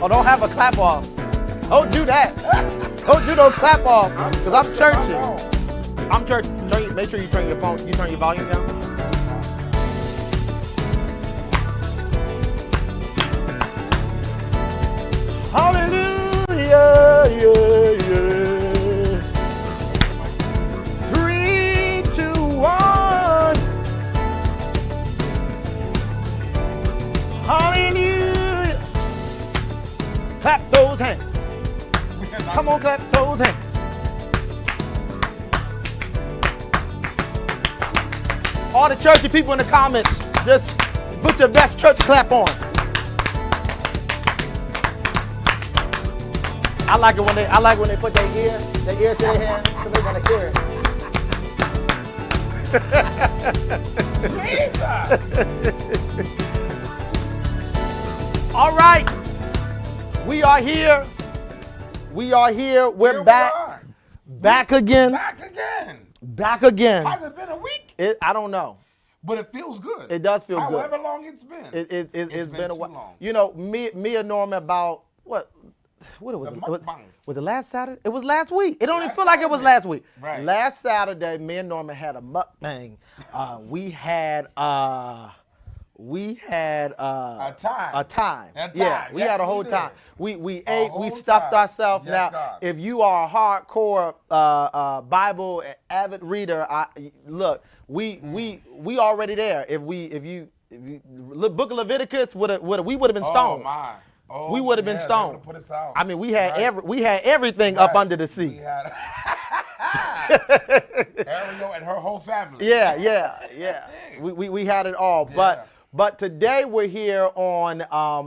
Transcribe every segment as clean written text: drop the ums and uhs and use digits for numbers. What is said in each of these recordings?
Oh, don't have a clap off. Don't do that. Don't do no clap off, because I'm churching. I'm churching. Make sure you turn your phone. You turn your volume down. Hallelujah, yeah, yeah. 3, 2, 1. Hallelujah. Clap those hands. Come on, clap those hands. All the churchy people in the comments, just put your best church clap on. I like when they put their ear to their hand, so they're gonna hear it. All right, we are here. We're back. Back again. How's it been, a week? I don't know. But it feels good. It does feel good. However long it's been. It's been a while. Long. You know, me and Norma about what was it? Was it last Saturday? It was last week. It don't even feel like it was last week. Right. Last Saturday, me and Norma had a mukbang. We had a time. Yeah, we had a whole time. We ate, we stuffed ourselves. Yes, now, God. if you are a hardcore Bible avid reader, look, we already there. If you Book of Leviticus we would have been stoned. Oh my. Oh, we would have been stoned. Put us out. I mean, we had everything up under the sea. We had Ariel and her whole family. Yeah. We had it all. Yeah. But today we're here on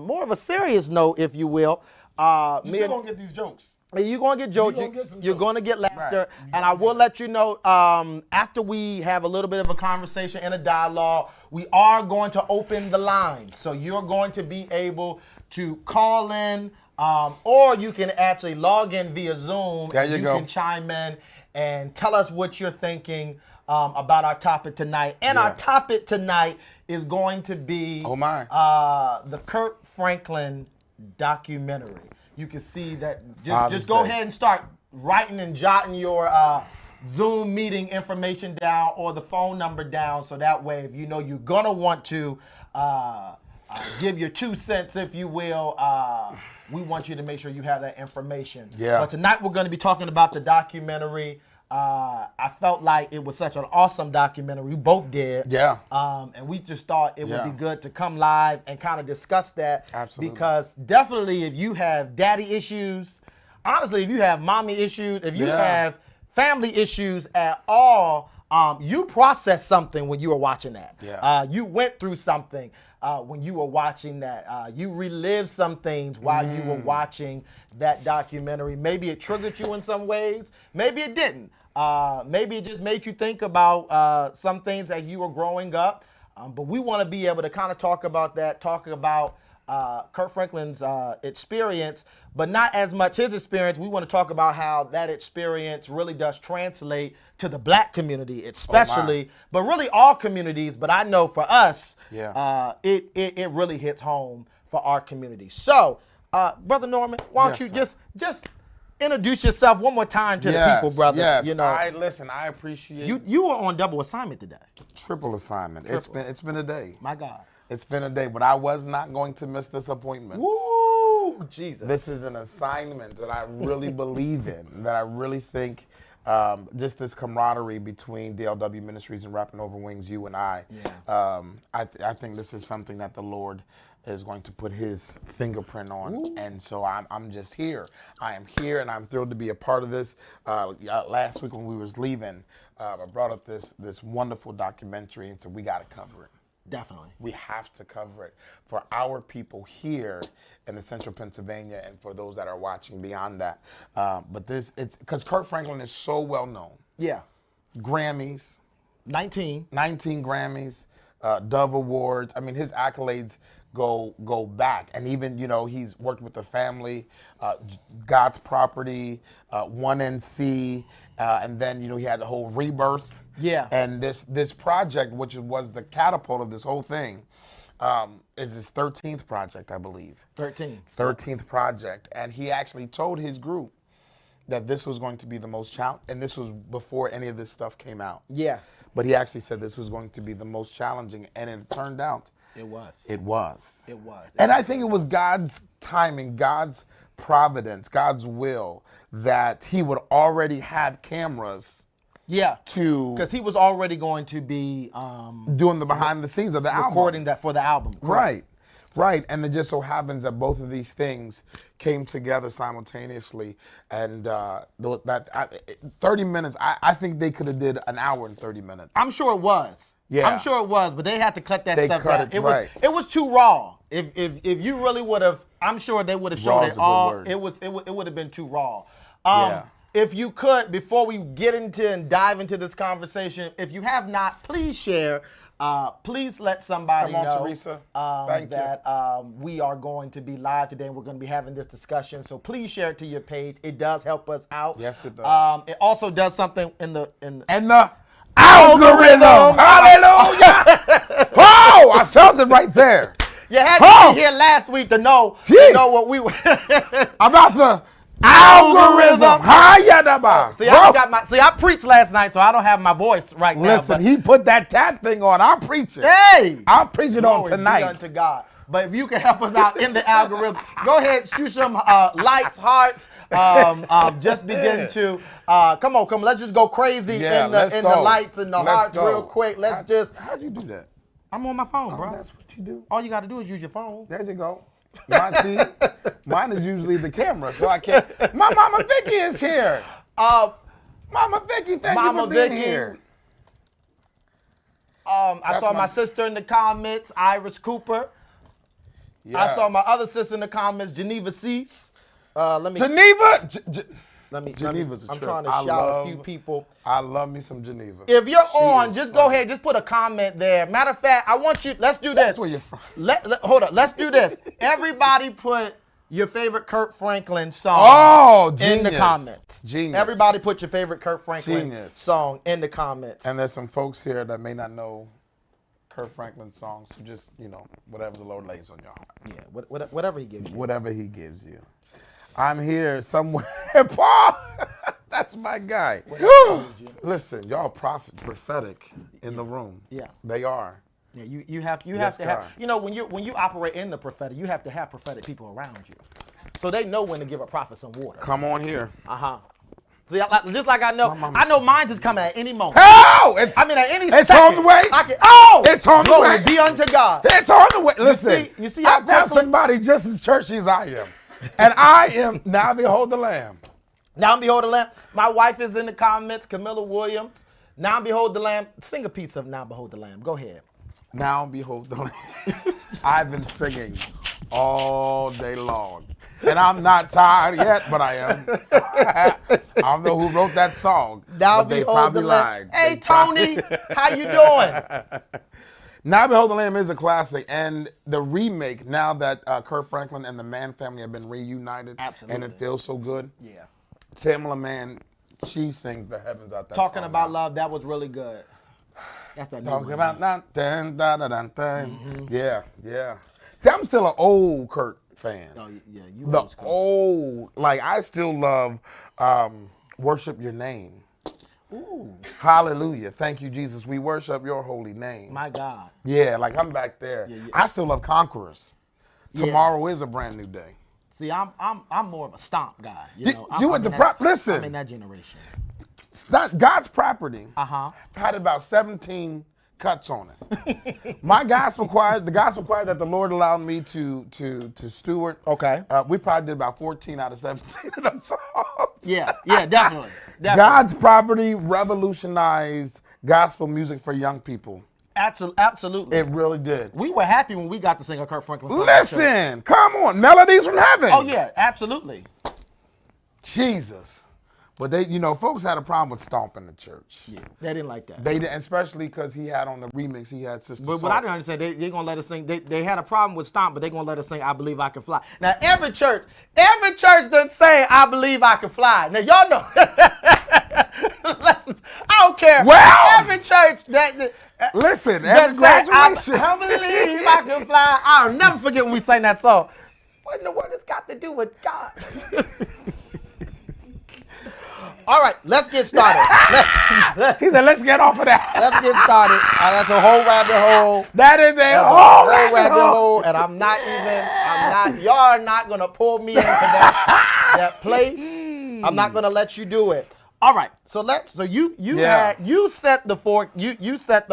more of a serious note, if you will. You're still gonna get these jokes. You're going to get jokes. You're going to get laughter. Right. And I will let you know, after we have a little bit of a conversation and a dialogue, we are going to open the lines. So you're going to be able to call in, or you can actually log in via Zoom. There you go. Can chime in and tell us what you're thinking about our topic tonight. And our topic tonight is going to be the Kirk Franklin documentary. You can see that. Just go ahead and start writing and jotting your Zoom meeting information down or the phone number down, so that way, if you know you're gonna want to give your 2 cents, if you will, we want you to make sure you have that information. Yeah. But tonight we're going to be talking about the documentary. I felt like it was such an awesome documentary. We both did. Yeah. And we just thought it would be good to come live and kind of discuss that. Absolutely. Because definitely if you have daddy issues, honestly, if you have mommy issues, if you have family issues at all, you processed something when you were watching that. Yeah. You went through something when you were watching that. You relived some things while you were watching that documentary. Maybe it triggered you in some ways. Maybe it didn't. Maybe it just made you think about some things as you were growing up. But we want to be able to kind of talk about that, talk about Kirk Franklin's experience, but not as much his experience. We want to talk about how that experience really does translate to the black community, especially, but really all communities. But I know for us, it really hits home for our community. So, Brother Norman, why don't you just introduce yourself one more time to the people, brother? Yes. You know, I appreciate you were on double assignment today. Triple assignment. It's been a day. My God. It's been a day, but I was not going to miss this appointment. Woo, Jesus. This is an assignment that I really believe in, that I really think just this camaraderie between DLW Ministries and Rapping Over Wings, you and I think this is something that the Lord is going to put his fingerprint on. Ooh. And so I'm just here. I am here, and I'm thrilled to be a part of this. Last week when we was leaving, I brought up this wonderful documentary and said, we got to cover it. Definitely. We have to cover it for our people here in the central Pennsylvania and for those that are watching beyond that. But it's because Kirk Franklin is so well known. Yeah. Grammys. 19 Grammys, Dove Awards. I mean, his accolades go back. And even, he's worked with the family, God's Property, 1NC, and then, he had the whole Rebirth. Yeah. And this project, which was the catapult of this whole thing, is his 13th project, I believe. 13th project. And he actually told his group that this was going to be the most challenging, and this was before any of this stuff came out. Yeah. But he actually said this was going to be the most challenging, and it turned out. It was. It was. It was. And I think it was God's timing, God's providence, God's will that he would already have cameras. Yeah. Because he was already going to be doing the behind the scenes of the album. Recording that for the album. Correct. Right. And it just so happens that both of these things came together simultaneously. And 30 minutes, I think they could have did an hour and 30 minutes. I'm sure it was. Yeah. I'm sure it was, but they had to cut that stuff out. It was too raw. If you really would have, I'm sure they would have shown it all. It would have been too raw. If you could, before we get into and dive into this conversation, if you have not, please share. Please let somebody know Teresa. that we are going to be live today and we're going to be having this discussion. So please share it to your page. It does help us out. Yes, it does. It also does something in the algorithm. Hallelujah. Oh, I felt it right there. You had to be here last week to know what we were about the algorithm. I preached last night, so I don't have my voice right now. Listen, he put that tap thing on. I'll preach it. Hey, I'll preach it on tonight. Be unto God. But if you can help us out in the algorithm, go ahead, shoot some lights, hearts. Just begin to come on. Let's just go crazy in the lights and the hearts real quick. How'd you do that? I'm on my phone, bro. That's what you do. All you got to do is use your phone. There you go. Mine is usually the camera, so I can't. My Mama Vicky is here. Mama Vicky, thank you for being here. I saw my sister in the comments, Iris Cooper. Yes. I saw my other sister in the comments, Geneva Cease. Geneva's a trip. I'm trying to shout a few people. I love me some Geneva. If you're on, just go ahead, just put a comment there. Matter of fact, I want you, let's do this. That's where you're from. Hold up, let's do this. Everybody put your favorite Kirk Franklin song in the comments. Genius. Everybody put your favorite Kirk Franklin song in the comments. And there's some folks here that may not know Kirk Franklin songs, so just, whatever the Lord lays on your heart. Yeah, whatever he gives you. Whatever he gives you. I'm here somewhere, Paul. That's my guy. Listen, y'all prophetic in the room. Yeah, they are. Yeah, you have to have. When you operate in the prophetic, you have to have prophetic people around you, so they know when to give a prophet some water. Come on here. See, just like I know mine's is coming at any moment. Oh, at any it's second. On the way. It's on the way. Be unto God. It's on the way. Listen, you see how I found somebody just as churchy as I am. And I am, now behold the Lamb. Now behold the Lamb. My wife is in the comments, Camilla Williams. Now behold the Lamb. Sing a piece of Now Behold the Lamb. Go ahead. Now behold the Lamb. I've been singing all day long. And I'm not tired yet, but I am. I don't know who wrote that song. Now but they behold probably the Lamb. lied. Hey, Tony, how you doing? Now Behold the Lamb is a classic, and the remake, now that Kirk Franklin and the Mann family have been reunited, absolutely, and it feels so good. Yeah. Tamala Mann, she sings the heavens out there. Talking About Love, that was really good. That's that. Talking about Yeah. See, I'm still an old Kirk fan. Oh yeah, I still love Worship Your Name. Ooh. Hallelujah. Thank you, Jesus. We worship your holy name. My God. Yeah, I'm back there. Yeah. I still love Conquerors. Tomorrow is a brand new day. See, I'm more of a stomp guy. Listen. I'm in that generation. God's property had about 17 cuts on it. The gospel choir that the Lord allowed me to steward. Okay. We probably did about 14 out of 17 of them songs. Yeah, definitely. God's property revolutionized gospel music for young people. Absolutely. It really did. We were happy when we got to sing a Kirk Franklin song. Listen, come on, Melodies from Heaven. Oh yeah, absolutely. Jesus. But they, folks had a problem with stomping the church. Yeah, they didn't like that. They did, especially because he had on the remix, he had Sister But what I didn't understand, they're going to let us sing. They had a problem with stomp, but they're going to let us sing I Believe I Can Fly. Now, every church doesn't say I Believe I Can Fly. Now, y'all know. I don't care. Well, every church that listen, that every say, graduation. I believe I can fly. I'll never forget when we sang that song. What in the world has got to do with God? All right, let's get started. He said, let's get off of that. Let's get started. That's a whole rabbit hole. That is a whole rabbit hole. And y'all are not going to pull me into that place. I'm not going to let you do it. All right, so you set the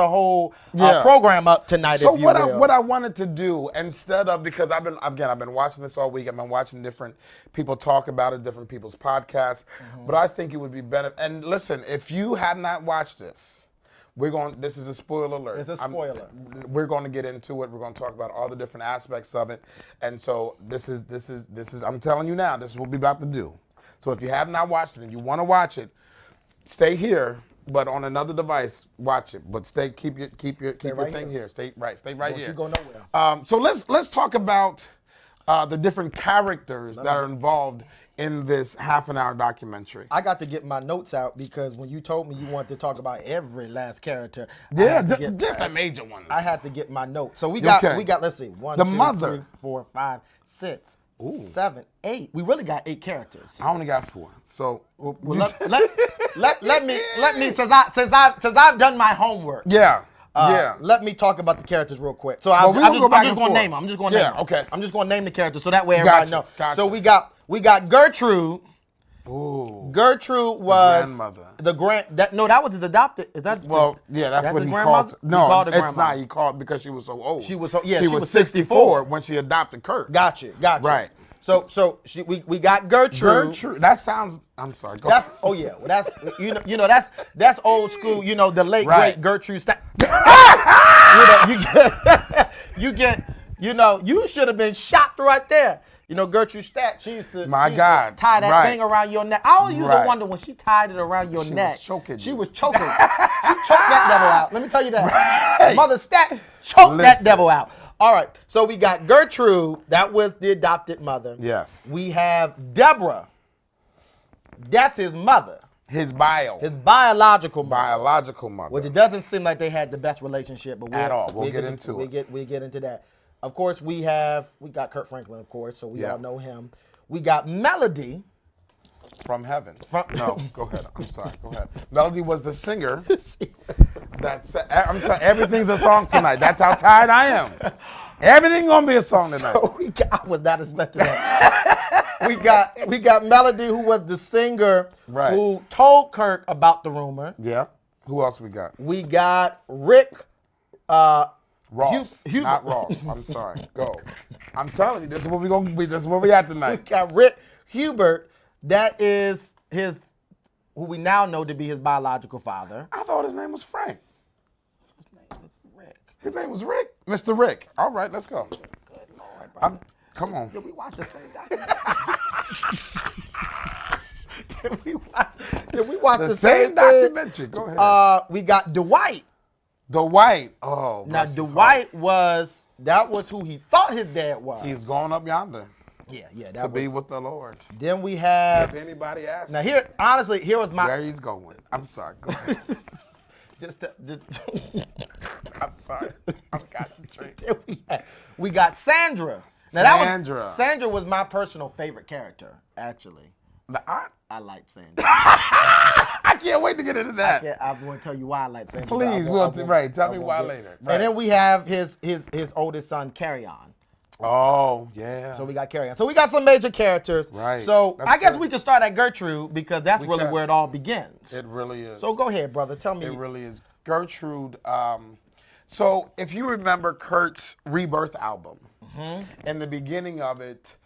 whole program up tonight. So if you what I wanted to do, instead of, because I've been watching this all week. I've been watching different people talk about it, different people's podcasts. But I think it would be better. And listen, if you have not watched this, this is a spoiler alert. It's a spoiler. We're going to get into it. We're going to talk about all the different aspects of it. And so this is. I'm telling you now, this is what we're about to do. So if you have not watched it and you want to watch it, stay here, but on another device, watch it. But keep your thing here. Stay right here. You go nowhere. So let's talk about the different characters that are involved in this half-an-hour documentary. I got to get my notes out because when you told me you wanted to talk about every last character, just the major ones. I had to get my notes. So we got let's see, 1, 2, 3, 4, 5, 6, 7, 8. We really got 8 characters. I only got 4. So let me since I've done my homework. Let me talk about the characters real quick. So I'm just going to name them. I'm just going to name them. Okay. I'm just going to name the characters so that way everybody knows. Gotcha. So we got Gertrude. Ooh. Gertrude was the grandmother. That was his adopted. Is that? Well, yeah, that's what he called. No, it's not. He called because she was so old. She was 64 when she adopted Kirk. Gotcha. Right. So we got Gertrude. That sounds. I'm sorry. Go ahead. Oh yeah. Well, that's that's old school. The late great Gertrude. You should have been shot right there. Gertrude Stack, she used to tie that thing around your neck. I always used to wonder when she tied it around your neck. She was choking. She choked that devil out. Let me tell you that. Right. Mother Stack choked that devil out. All right, so we got Gertrude. That was the adopted mother. Yes. We have Deborah. That's his mother. His biological mother. Which it doesn't seem like they had the best relationship, but we'll get into it. We get into that. Of course, we got Kirk Franklin, of course, so we all know him. We got Melody. From heaven. No, go ahead. I'm sorry. Go ahead. Melody was the singer. I'm telling everything's a song tonight. That's how tired I am. Everything gonna be a song tonight. So I was not expecting that. we got Melody, who was the singer, who told Kirk about the rumor. Yeah. Who else we got? We got Rick. Ross, not Ross. I'm sorry. Go. I'm telling you, this is what we're gonna be. This is where we at tonight. We got Rick Hubert. That is who we now know to be his biological father. I thought his name was Frank. His name was Rick. His name was Rick. Mr. Rick. All right, let's go. Good Lord, bro. Come on. Did we watch the same documentary? Did we watch the same documentary? Go ahead. We got Dwight. Oh. Now Dwight was who he thought his dad was. He's going up yonder. Yeah. To be with the Lord. Then we have. If anybody asks. Now here was my. Where he's going. I'm sorry. Go ahead. I'm sorry. I'm concentrating. We got Sandra. Now Sandra was my personal favorite character, actually. I like Sandra. I can't wait to get into that. I'm going to tell you why I like Sandra. Please, tell me why later. Right. And then we have his oldest son, Carry-On. Oh, yeah. So we got Carry-On. So we got some major characters. Right. So I guess we can start at Gertrude because that's really where it all begins. It really is. So go ahead, brother. Tell me. It really is. Gertrude. So if you remember Kurt's Rebirth album, in the beginning of it,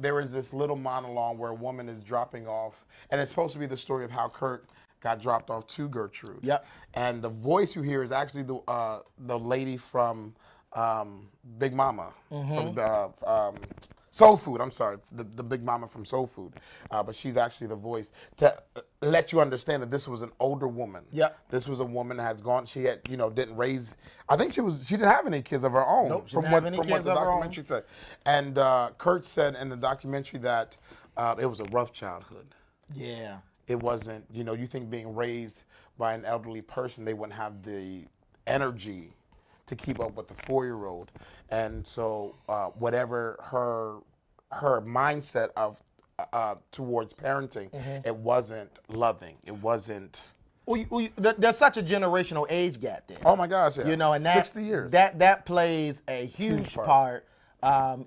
there is this little monologue where a woman is dropping off, and it's supposed to be the story of how Kurt got dropped off to Gertrude. Yep. And the voice you hear is actually the lady from Big Mama, from Soul Food. I'm sorry, the Big Mama from Soul Food. But she's actually the voice to let you understand that this was an older woman. Yeah. This was a woman that has gone. She had, didn't raise. I think she didn't have any kids of her own. Nope, she didn't have any kids of her own. Said. And Kurt said in the documentary that it was a rough childhood. Yeah. It wasn't, you think being raised by an elderly person, they wouldn't have the energy to keep up with the 4-year-old. And so whatever her mindset of towards parenting, it wasn't loving. It wasn't. There's such a generational age gap there. Oh my gosh, yeah. You know, and that 60 years. That plays a huge part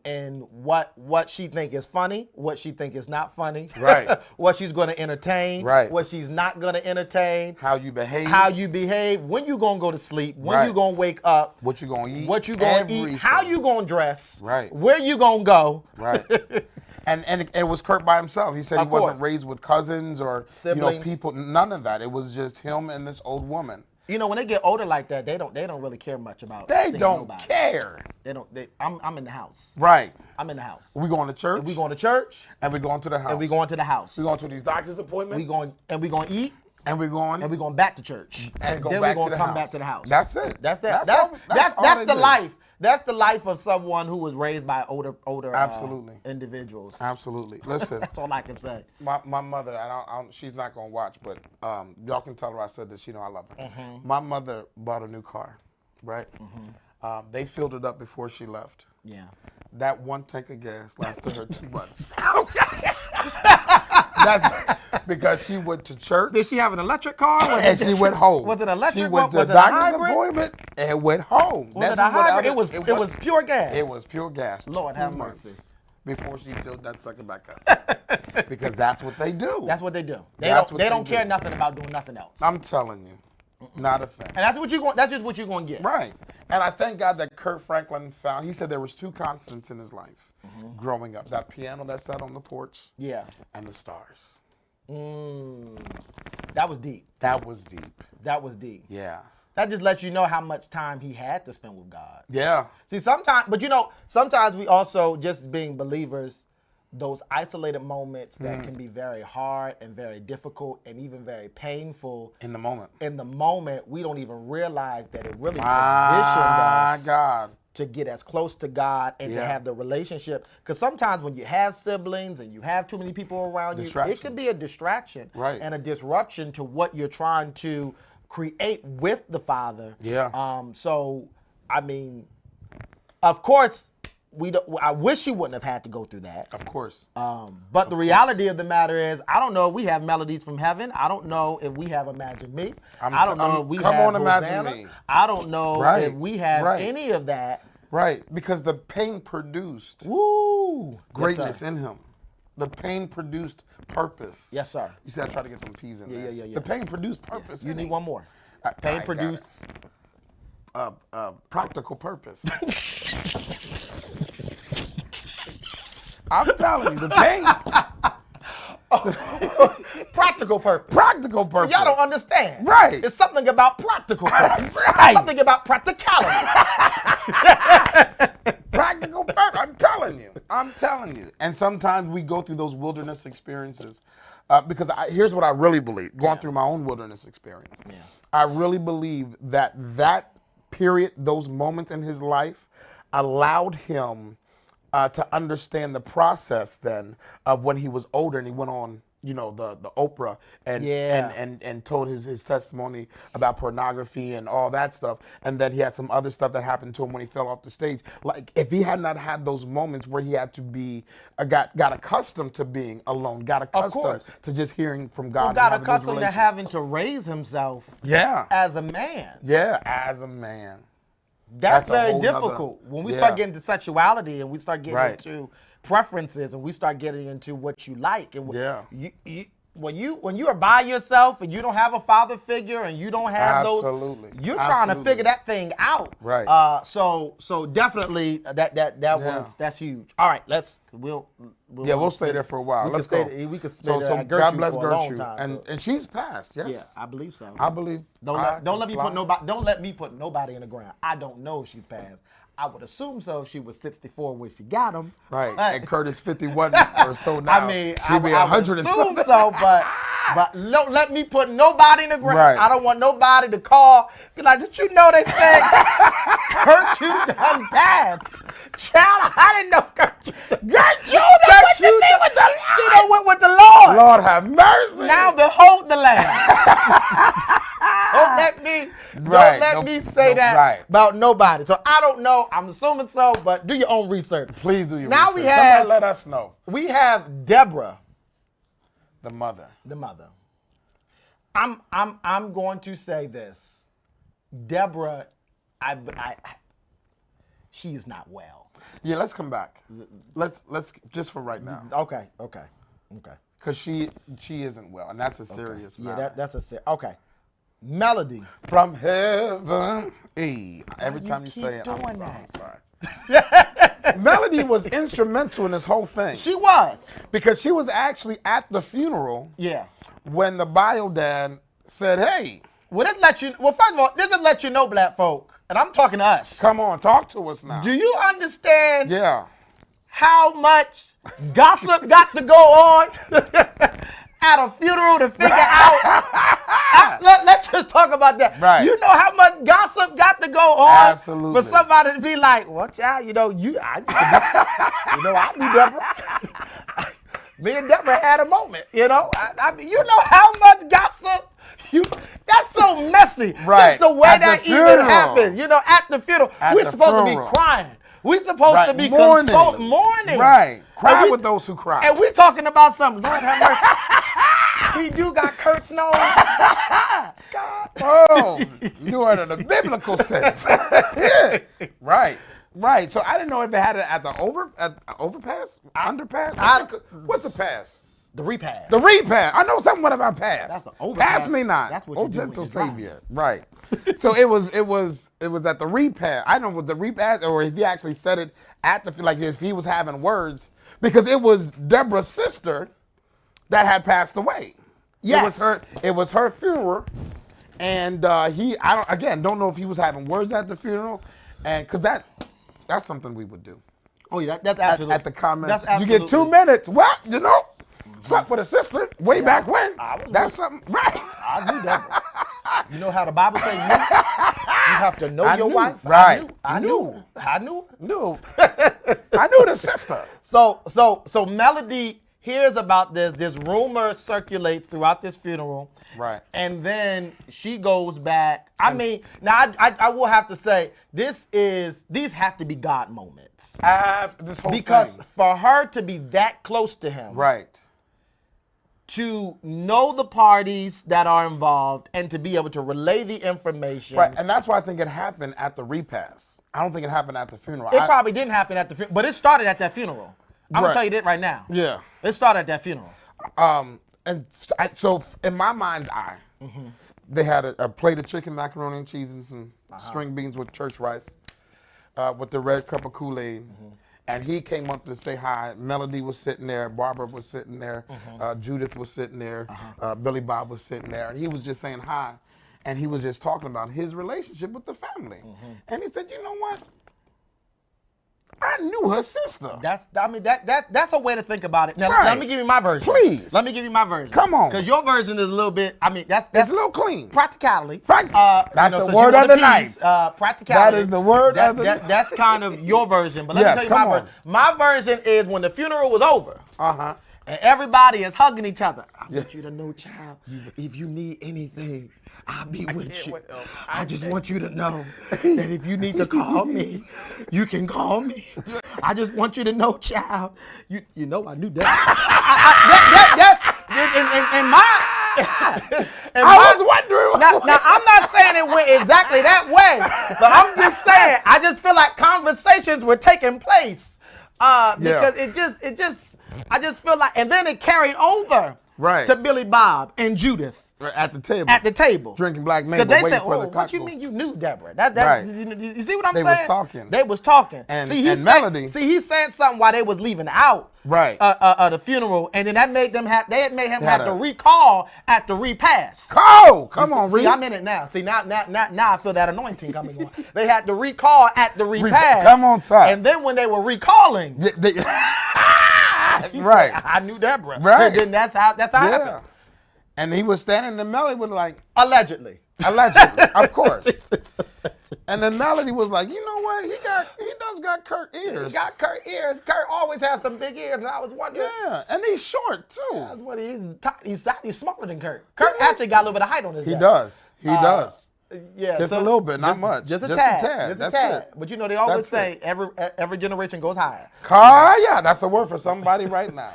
in what she think is funny, what she think is not funny, right? What she's going to entertain, right? What she's not going to entertain, how you behave, when you going to go to sleep, when you going to wake up, what you going to eat, what you going to eat, how you going to dress, right? Where you going to go, right? And it was Kirk by himself. He said he wasn't raised with cousins or siblings, people. None of that. It was just him and this old woman. You know, when they get older like that, they don't really care much about. They don't care. They don't. I'm in the house. Right. I'm in the house. We going to church. We going to church. And we going to the house. And we going to the house. We going to these doctor's appointments. We going to eat. And we're going back to church. And then we're going to come house. back to the house. That's it. That's the life. That's the life of someone who was raised by older absolutely individuals. Absolutely. Listen, that's all I can say. My mother, she's not gonna watch, but y'all can tell her I said that. She know I love her. My mother bought a new car, right? They filled it up before she left. Yeah. That one tank of gas lasted her 2 months. That's because she went to church. Did she have an electric car? And she went home. Was it electric? She went to a doctor's appointment and went home. Was it a hybrid? It was pure gas. It was pure gas. Lord have mercy. Before she filled that sucker back up. Because that's what they do. That's what they do. They don't care nothing about doing nothing else. I'm telling you. Not a thing. And that's just what you're going to get. Right. And I thank God that Kirk Franklin found, he said there was 2 constants in his life growing up. That piano that sat on the porch. Yeah. And the stars. That was deep. That was deep. That was deep. Yeah. That just lets you know how much time he had to spend with God. Yeah. See, sometimes we also, just being believers, those isolated moments that can be very hard and very difficult and even very painful. In the moment, we don't even realize that it really positioned us to get as close to God and to have the relationship. Because sometimes when you have siblings and you have too many people around you, it can be a distraction and a disruption to what you're trying to create with the Father. Yeah. So, I mean, of course, I wish he wouldn't have had to go through that. Of course. But the reality of the matter is, I don't know if we have melodies from heaven. I don't know if we have Imagine Me. I don't know if we have Hosanna. Imagine Me. I don't know if we have any of that. Right, because the pain produced greatness in him. The pain produced purpose. Yes, sir. You see, I try to get some P's in there. Yeah. The pain produced purpose. You need one more. Pain produced practical purpose. I'm telling you, the pain. Practical purpose. Practical purpose. Y'all don't understand. Right. It's something about practical purpose. Right. Something about practicality. Practical purpose. I'm telling you. And sometimes we go through those wilderness experiences because here's what I really believe. Going through my own wilderness experience. Yeah. I really believe that period, those moments in his life allowed him to understand the process then of when he was older and he went on, the Oprah and told his testimony about pornography and all that stuff. And then he had some other stuff that happened to him when he fell off the stage. Like if he had not had those moments where he had to be, got accustomed to being alone, got accustomed to just hearing from God. Got accustomed to having to raise himself as a man. Yeah, as a man. That's very difficult. When we start getting to sexuality and we start getting into preferences and we start getting into what you like and when you are by yourself and you don't have a father figure and you don't have you're trying to figure that thing out. Right. So definitely that's huge. All right, we'll stay there for a while. Let's go. We could stay there at Gertrude God bless for a long Gertrude, time. And she's passed. Yes. Yeah, I believe so. I believe. Don't let me put nobody in the ground. I don't know if she's passed. I would assume so. She was 64 when she got him. Right. And Curtis 51 or so now. I mean, she'd be 100 and assume something. so, but don't let me put nobody in the ground. Right. I don't want nobody to call. Be like, did you know they said Gertrude done passed? Child, I didn't know Gertrude with the she done went with the Lord. Lord have mercy. Now behold the Lamb. Don't let me say that about nobody. So I don't know. I'm assuming so, but do your own research. Please do your now research. Somebody let us know. We have Deborah, the mother. I'm going to say this. Deborah, she is not well. Yeah, let's come back. Let's just for right now. Okay. Because she isn't well, and that's a serious matter. Yeah, that's okay. Melody from heaven. Hey, every time you say it, I'm sorry. Melody was instrumental in this whole thing. She was. Because she was actually at the funeral. Yeah. When the bio dad said, hey. Well, first of all, this just let you know, black folk, and I'm talking to us. Come on, talk to us now. Do you understand? Yeah. How much gossip got to go on at a funeral to figure out? Let's just talk about that. Right. You know how much gossip got to go on? Absolutely. For somebody to be like, well, child, I knew Deborah. Me and Deborah had a moment, you know how much gossip. That's so messy. Right. Just the way that even happened. At the funeral. We're supposed to be crying. We're supposed to be mourning. Right. Cry with those who cry. And we're talking about something. Lord have mercy. He do got Kirk's nose. God. Oh, you are in the biblical sense. Yeah. Right. So I didn't know if it had it at the overpass, underpass. What's the pass? The repass. The repass. I know something about pass. That's the overpass. Pass me not. That's what oh, gentle Savior. Right. So it was at the repass. I don't know if it was the repass or if he actually said it at the, like if he was having words, because it was Deborah's sister that had passed away. Yes. It was her funeral, and don't know if he was having words at the funeral, and because that's something we would do. Oh yeah, that's absolutely at the comments. That's you get 2 minutes. Well, slept with a sister way back when. That's something, right? I knew that. You know how the Bible says you have to know your wife? Right. I knew. I knew the sister. So Melody hears about this. This rumor circulates throughout this funeral. Right. And then she goes back. I mean, now I will have to say, these have to be God moments. This whole because thing. For her to be that close to him. Right. To know the parties that are involved and to be able to relay the information. Right, and that's why I think it happened at the repass. I don't think it happened at the funeral. It probably didn't happen at the funeral, but it started at that funeral. I'm going to tell you that right now. Yeah. It started at that funeral. So in my mind's eye, they had a plate of chicken, macaroni and cheese, and some string beans with church rice, with the red cup of Kool-Aid. And he came up to say hi. Melody was sitting there. Barbara was sitting there. Judith was sitting there. Billy Bob was sitting there. And he was just saying hi. And he was just talking about his relationship with the family. And he said, you know what? I knew her sister. That's a way to think about it. Now, right. Let me give you my version. Please. Let me give you my version. Come on. Because your version is a little bit, that's it's a little clean. Practicality. That's the word of the night. Practicality. That is the word of the night. That's kind of your version. But let me tell you my version. My version is when the funeral was over. And everybody is hugging each other. I want you to know, child, if you need anything, I'll be with you. I just want you to know that if you need to call me, you can call me. I just want you to know, child. You know I knew that. I was wondering. Now, I'm not saying it went exactly that way, but I'm just saying, I just feel like conversations were taking place. Because I just feel like, and then it carried over to Billy Bob and Judith. At the table. At the table. Drinking black mango. Because they said, what you mean you knew Deborah? Right. You see what I'm saying? They was talking. And Melody. See, he said something while they was leaving out. Right. The funeral. And then that made them have to recall at the repass. Oh, come on, See, I'm in it now. See, now I feel that anointing coming on. They had to recall at the repass. Come on, sir. And then when they were recalling. Right. Said, I knew Deborah. Right. And then that's how it happened. And he was standing, and Melody was like... Allegedly, of course. And then Melody was like, you know what? He does got Kirk ears. He got Kirk ears. Kirk always has some big ears, and I was wondering. Yeah, and he's short too. That's what he's smaller than Kirk. Kirk actually got a little bit of height on his He dad. does. He does. Yeah, just a little bit, not much. Just a tad. Just a That's tad. it. But you know they always say every generation goes higher. Yeah, that's a word for somebody right now.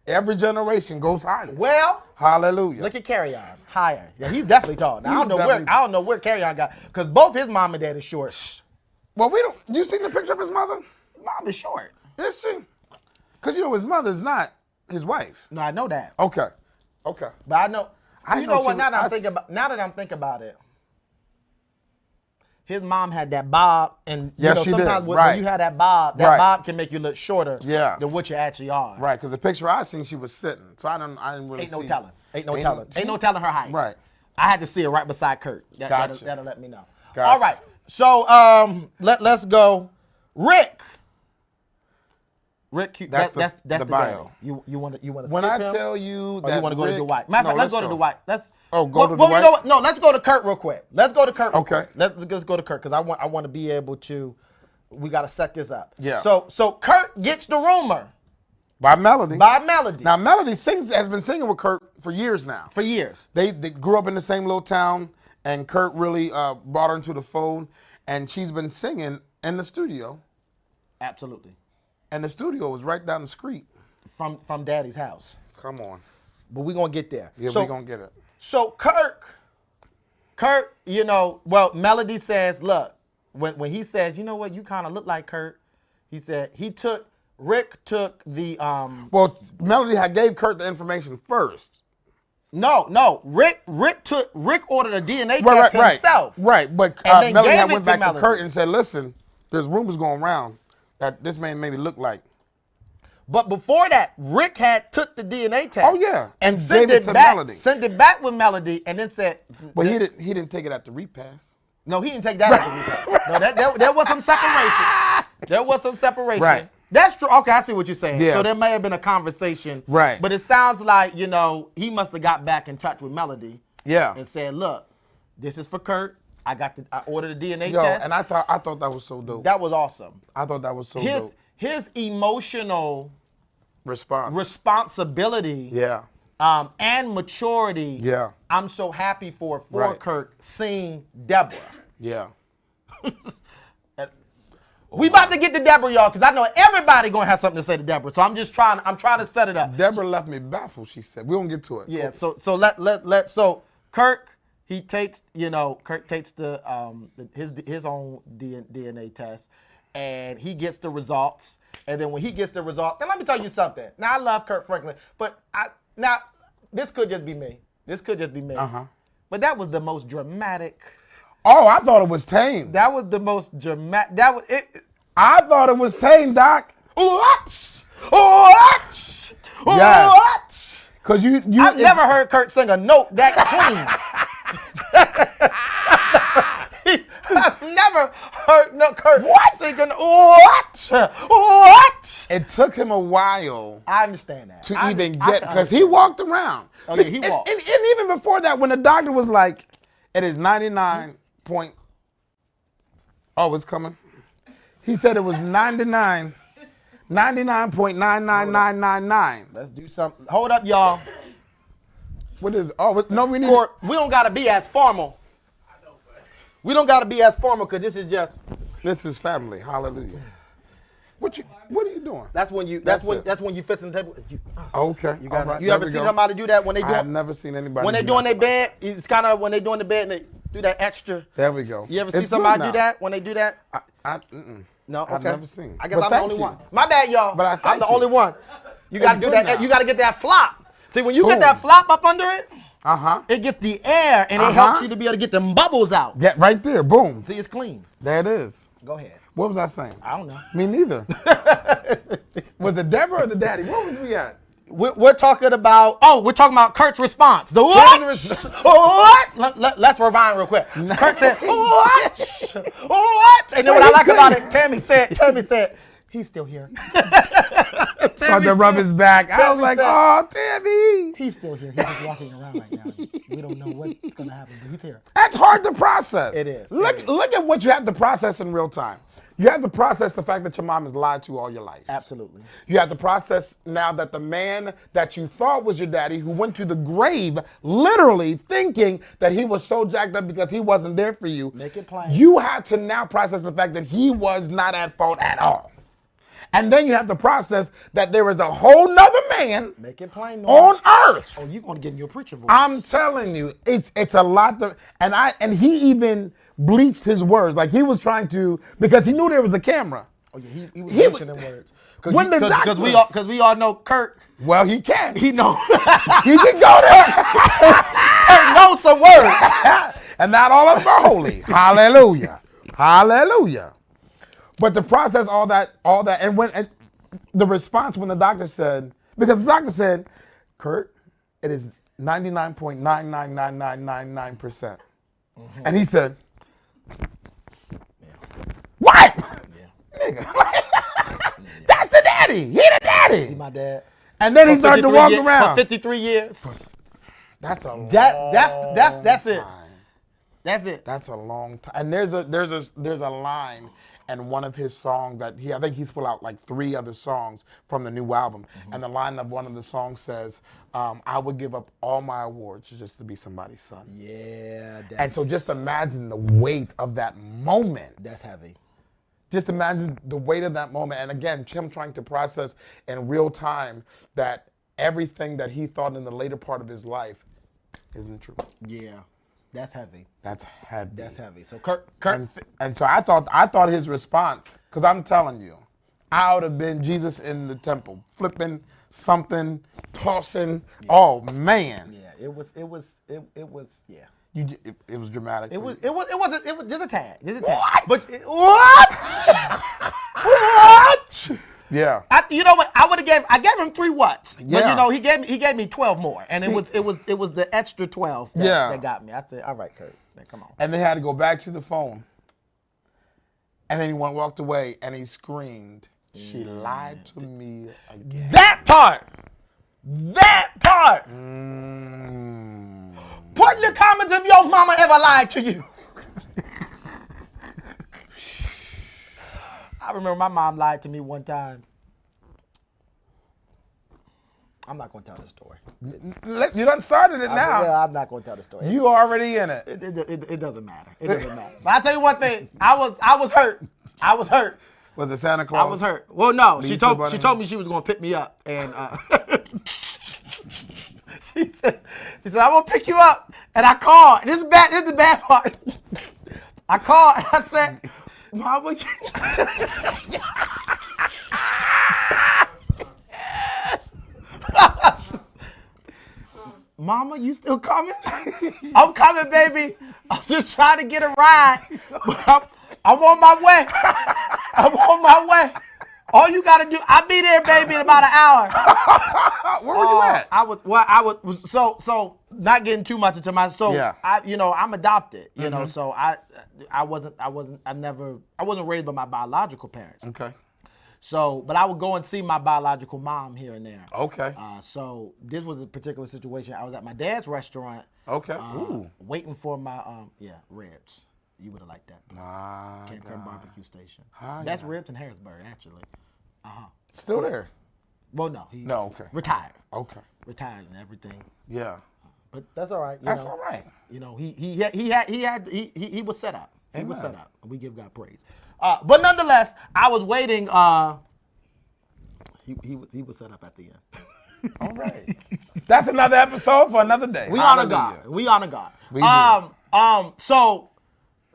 Every generation goes higher. Well, hallelujah. Look at Carry On, higher. Yeah, he's definitely tall. Now, I don't know where Carry On got, because both his mom and dad is short. Well, we don't. You seen the picture of his mother? His mom is short. Is she? Because you know his mother's not his wife. No, I know that. Okay. But I know. You know what? Now that I'm thinking about it, his mom had that bob, and sometimes when you have that bob can make you look shorter than what you actually are. Right, because the picture I seen, she was sitting, so I didn't really see. Ain't no telling her height. Right. I had to see her right beside Kirk. Gotcha. That'll let me know. Gotcha. All right. So let's go, Rick. Rick, that's the bio. You want to when I tell you that you want to go to Dwight? Let's go to Dwight. Let's go to Dwight. You know what? No, let's go to Kirk real quick. Okay. Let's go to Kirk, because I want to be able to. We got to set this up. Yeah. So Kirk gets the rumor by Melody. Now Melody has been singing with Kirk for years now. They grew up in the same little town, and Kirk really brought her into the fold, and she's been singing in the studio. Absolutely. And the studio was right down the street from Daddy's house. Come on. But we're going to get there. Yeah, we're going to get it. So Kirk, Melody says, look, when he says, you know what, you kind of look like Kirk, he said Rick took the Well, Melody had gave Kirk the information first. No. Rick ordered a DNA test himself. Right, but Melody had went back to Kirk and said, listen, there's rumors going around that this man made me look like. But before that, Rick had took the DNA test. Oh yeah, and sent it back. Melody. Sent it back with Melody, and then said. But he didn't take it at the repass. No, he didn't take that at the repass. No, there was some separation. There was some separation. Right. That's true. Okay, I see what you're saying. Yeah. So there may have been a conversation. Right. But it sounds like he must have got back in touch with Melody. Yeah. And said, look, this is for Kirk. I ordered a DNA test. And I thought that was so dope. That was awesome. I thought that was so dope. His emotional responsibility, and maturity. Yeah. I'm so happy for Kirk seeing Deborah. Yeah. We about to get to Deborah, y'all, because I know everybody gonna have something to say to Deborah. So I'm trying to set it up. Deborah left me baffled. She said, "We don't get to it." Yeah. So Kirk. Kirk takes his own DNA test, and he gets the results. And then when he gets the results, and let me tell you something. Now I love Kirk Franklin, but this could just be me. But that was the most dramatic. Oh, I thought it was tame. That was the most dramatic. I thought it was tame, Doc. What? Yes. Because I've never heard Kirk sing a note that clean. I've never heard Kirk singing what? It took him a while. I understand that. To even get, because he walked around. Oh yeah, he walked. And even before that, when the doctor was like, it is 99 point. Oh, it's coming. He said it was 99.99999. Let's do something. Hold up, y'all. What is? Oh, no, we need. We don't gotta be as formal. We don't gotta be as formal because this is just. This is family. Hallelujah. What are you doing? That's when you fix the table. Okay. You ever seen somebody do that when they do? I've never seen anybody. When they doing their bed, it's kind of when they doing the bed and they do that extra. There we go. You ever see somebody do that when they do that? No. Okay. I've never seen. I guess I'm the only one. My bad, y'all. But I'm the only one. You gotta do that. You gotta get that flop. See, when you get that flop up under it, it gets the air and it helps you to be able to get them bubbles out. Yeah, right there. Boom. See, it's clean. There it is. Go ahead. What was I saying? I don't know. Me neither. Was it Deborah or the daddy? Where was we at? We're talking about Kurt's response. The what? What? Let's rewind real quick. Kurt said, what? What? And then what I like about it, Tammy said, he's still here. Tried to rub his back. I was like, oh, Tammy. He's still here. He's just walking around right now. We don't know what's going to happen, but he's here. That's hard to process. It is. Look at what you have to process in real time. You have to process the fact that your mom has lied to you all your life. Absolutely. You have to process now that the man that you thought was your daddy, who went to the grave literally thinking that he was so jacked up because he wasn't there for you. Make it plain. You have to now process the fact that he was not at fault at all. And then you have to process that there is a whole nother man Make it plain, on earth. Oh, you're going to get in your preacher voice. I'm telling you, it's a lot to, and he even bleached his words. Like he was trying to, because he knew there was a camera. Oh yeah, he was bleaching them words. Because we all know Kirk. Well, he can. He know. He can go there. Kirk knows some words. And not all of them are holy. Hallelujah. Hallelujah. But the process, all that, and the response when the doctor said, because the doctor said, Kurt, it is 99.99999%. Mm-hmm. And he said, what? Yeah. Nigga. That's the daddy. He the daddy. He my dad. And then he started to walk around. For 53 years. That's a that's it. That's it. That's a long time. And there's a line in one of his songs that I think he's put out like 3 other songs from the new album. Mm-hmm. And the line of one of the songs says, I would give up all my awards just to be somebody's son. Yeah. And so just imagine the weight of that moment. That's heavy. Just imagine the weight of that moment. And again, him trying to process in real time that everything that he thought in the later part of his life isn't true. Yeah. That's heavy. That's heavy. That's heavy. So Kirk and so I thought his response, because I'm telling you, I would have been Jesus in the temple, flipping something, tossing. Yeah. Oh man. Yeah, it was yeah. It was dramatic. It was just a tag. What? But what? What? Yeah. You know what? I gave him 3 whats. Yeah. But you know, he gave me 12 more. And it was the extra 12 that got me. I said, all right, Kurt, man, come on. And they had to go back to the phone. And then he walked away and he screamed, she lied to me again. That part. Put in the comments if your mama ever lied to you. I remember my mom lied to me one time. I'm not going to tell the story. You done started it now. I'm not going to tell the story. You already in it. It doesn't matter. It doesn't matter. But I'll tell you one thing. I was hurt. Was it Santa Claus? I was hurt. Well, no. She told me she was going to pick me up. And she said, I'm going to pick you up. And I called. This is the bad part. I called and I said, Mama, Mama, you still coming? I'm coming, baby. I'm just trying to get a ride. But I'm on my way. All you gotta do, I'll be there, baby, in about an hour. Where were you at? I was so not getting too much into my yeah. I'm adopted, you know, so I wasn't raised by my biological parents. Okay. So, but I would go and see my biological mom here and there. Okay. So this was a particular situation. I was at my dad's restaurant. Okay. Waiting for my ribs. You would have liked that. Camp Kirk Barbecue Station. That's ribs in Harrisburg, actually. Still there? Well, no. Okay. Retired. Okay. Retired and everything. Yeah. But that's all right. That's all right. You know, he was set up. He was set up. We give God praise. But nonetheless, I was waiting. He was set up at the end. All right. That's another episode for another day. We honor God. We honor God. We do.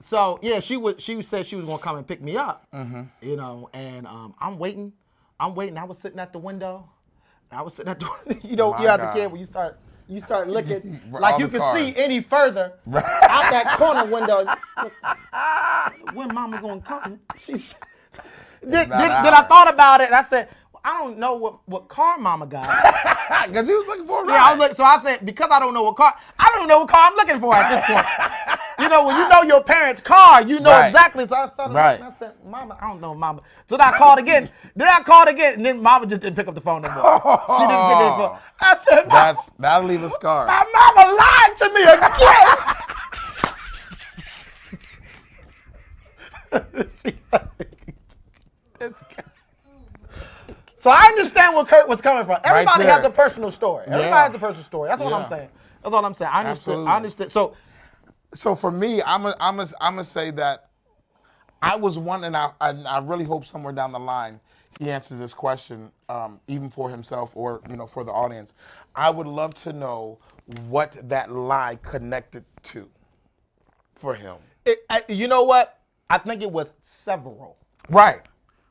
So yeah, she said she was gonna come and pick me up. You know, and I'm waiting. I was sitting at the window. You know, you have the kid when you start looking like you can see any further out that corner window. When Mama gonna come? Then I thought about it and I said, I don't know what car Mama got. Because you was looking for a ride. Yeah, so I said, because I don't know what car I'm looking for at this point. You know, when you know your parents' car, you know exactly. So I started looking, I said, Mama, I don't know Mama. So then I called again. And then Mama just didn't pick up the phone no more. She didn't pick up the phone. I said, Mama, that'll leave a scar. My Mama lied to me again. So I understand where Kirk was coming from. Everybody there. has a personal story. Everybody has a personal story. That's what I'm Yeah. saying. That's all I'm saying. I understood. Absolutely. I understood. So for me, I'm gonna say that I was one, and I really hope somewhere down the line he answers this question, even for himself or for the audience. I would love to know what that lie connected to for him. You know what? I think it was several. Right.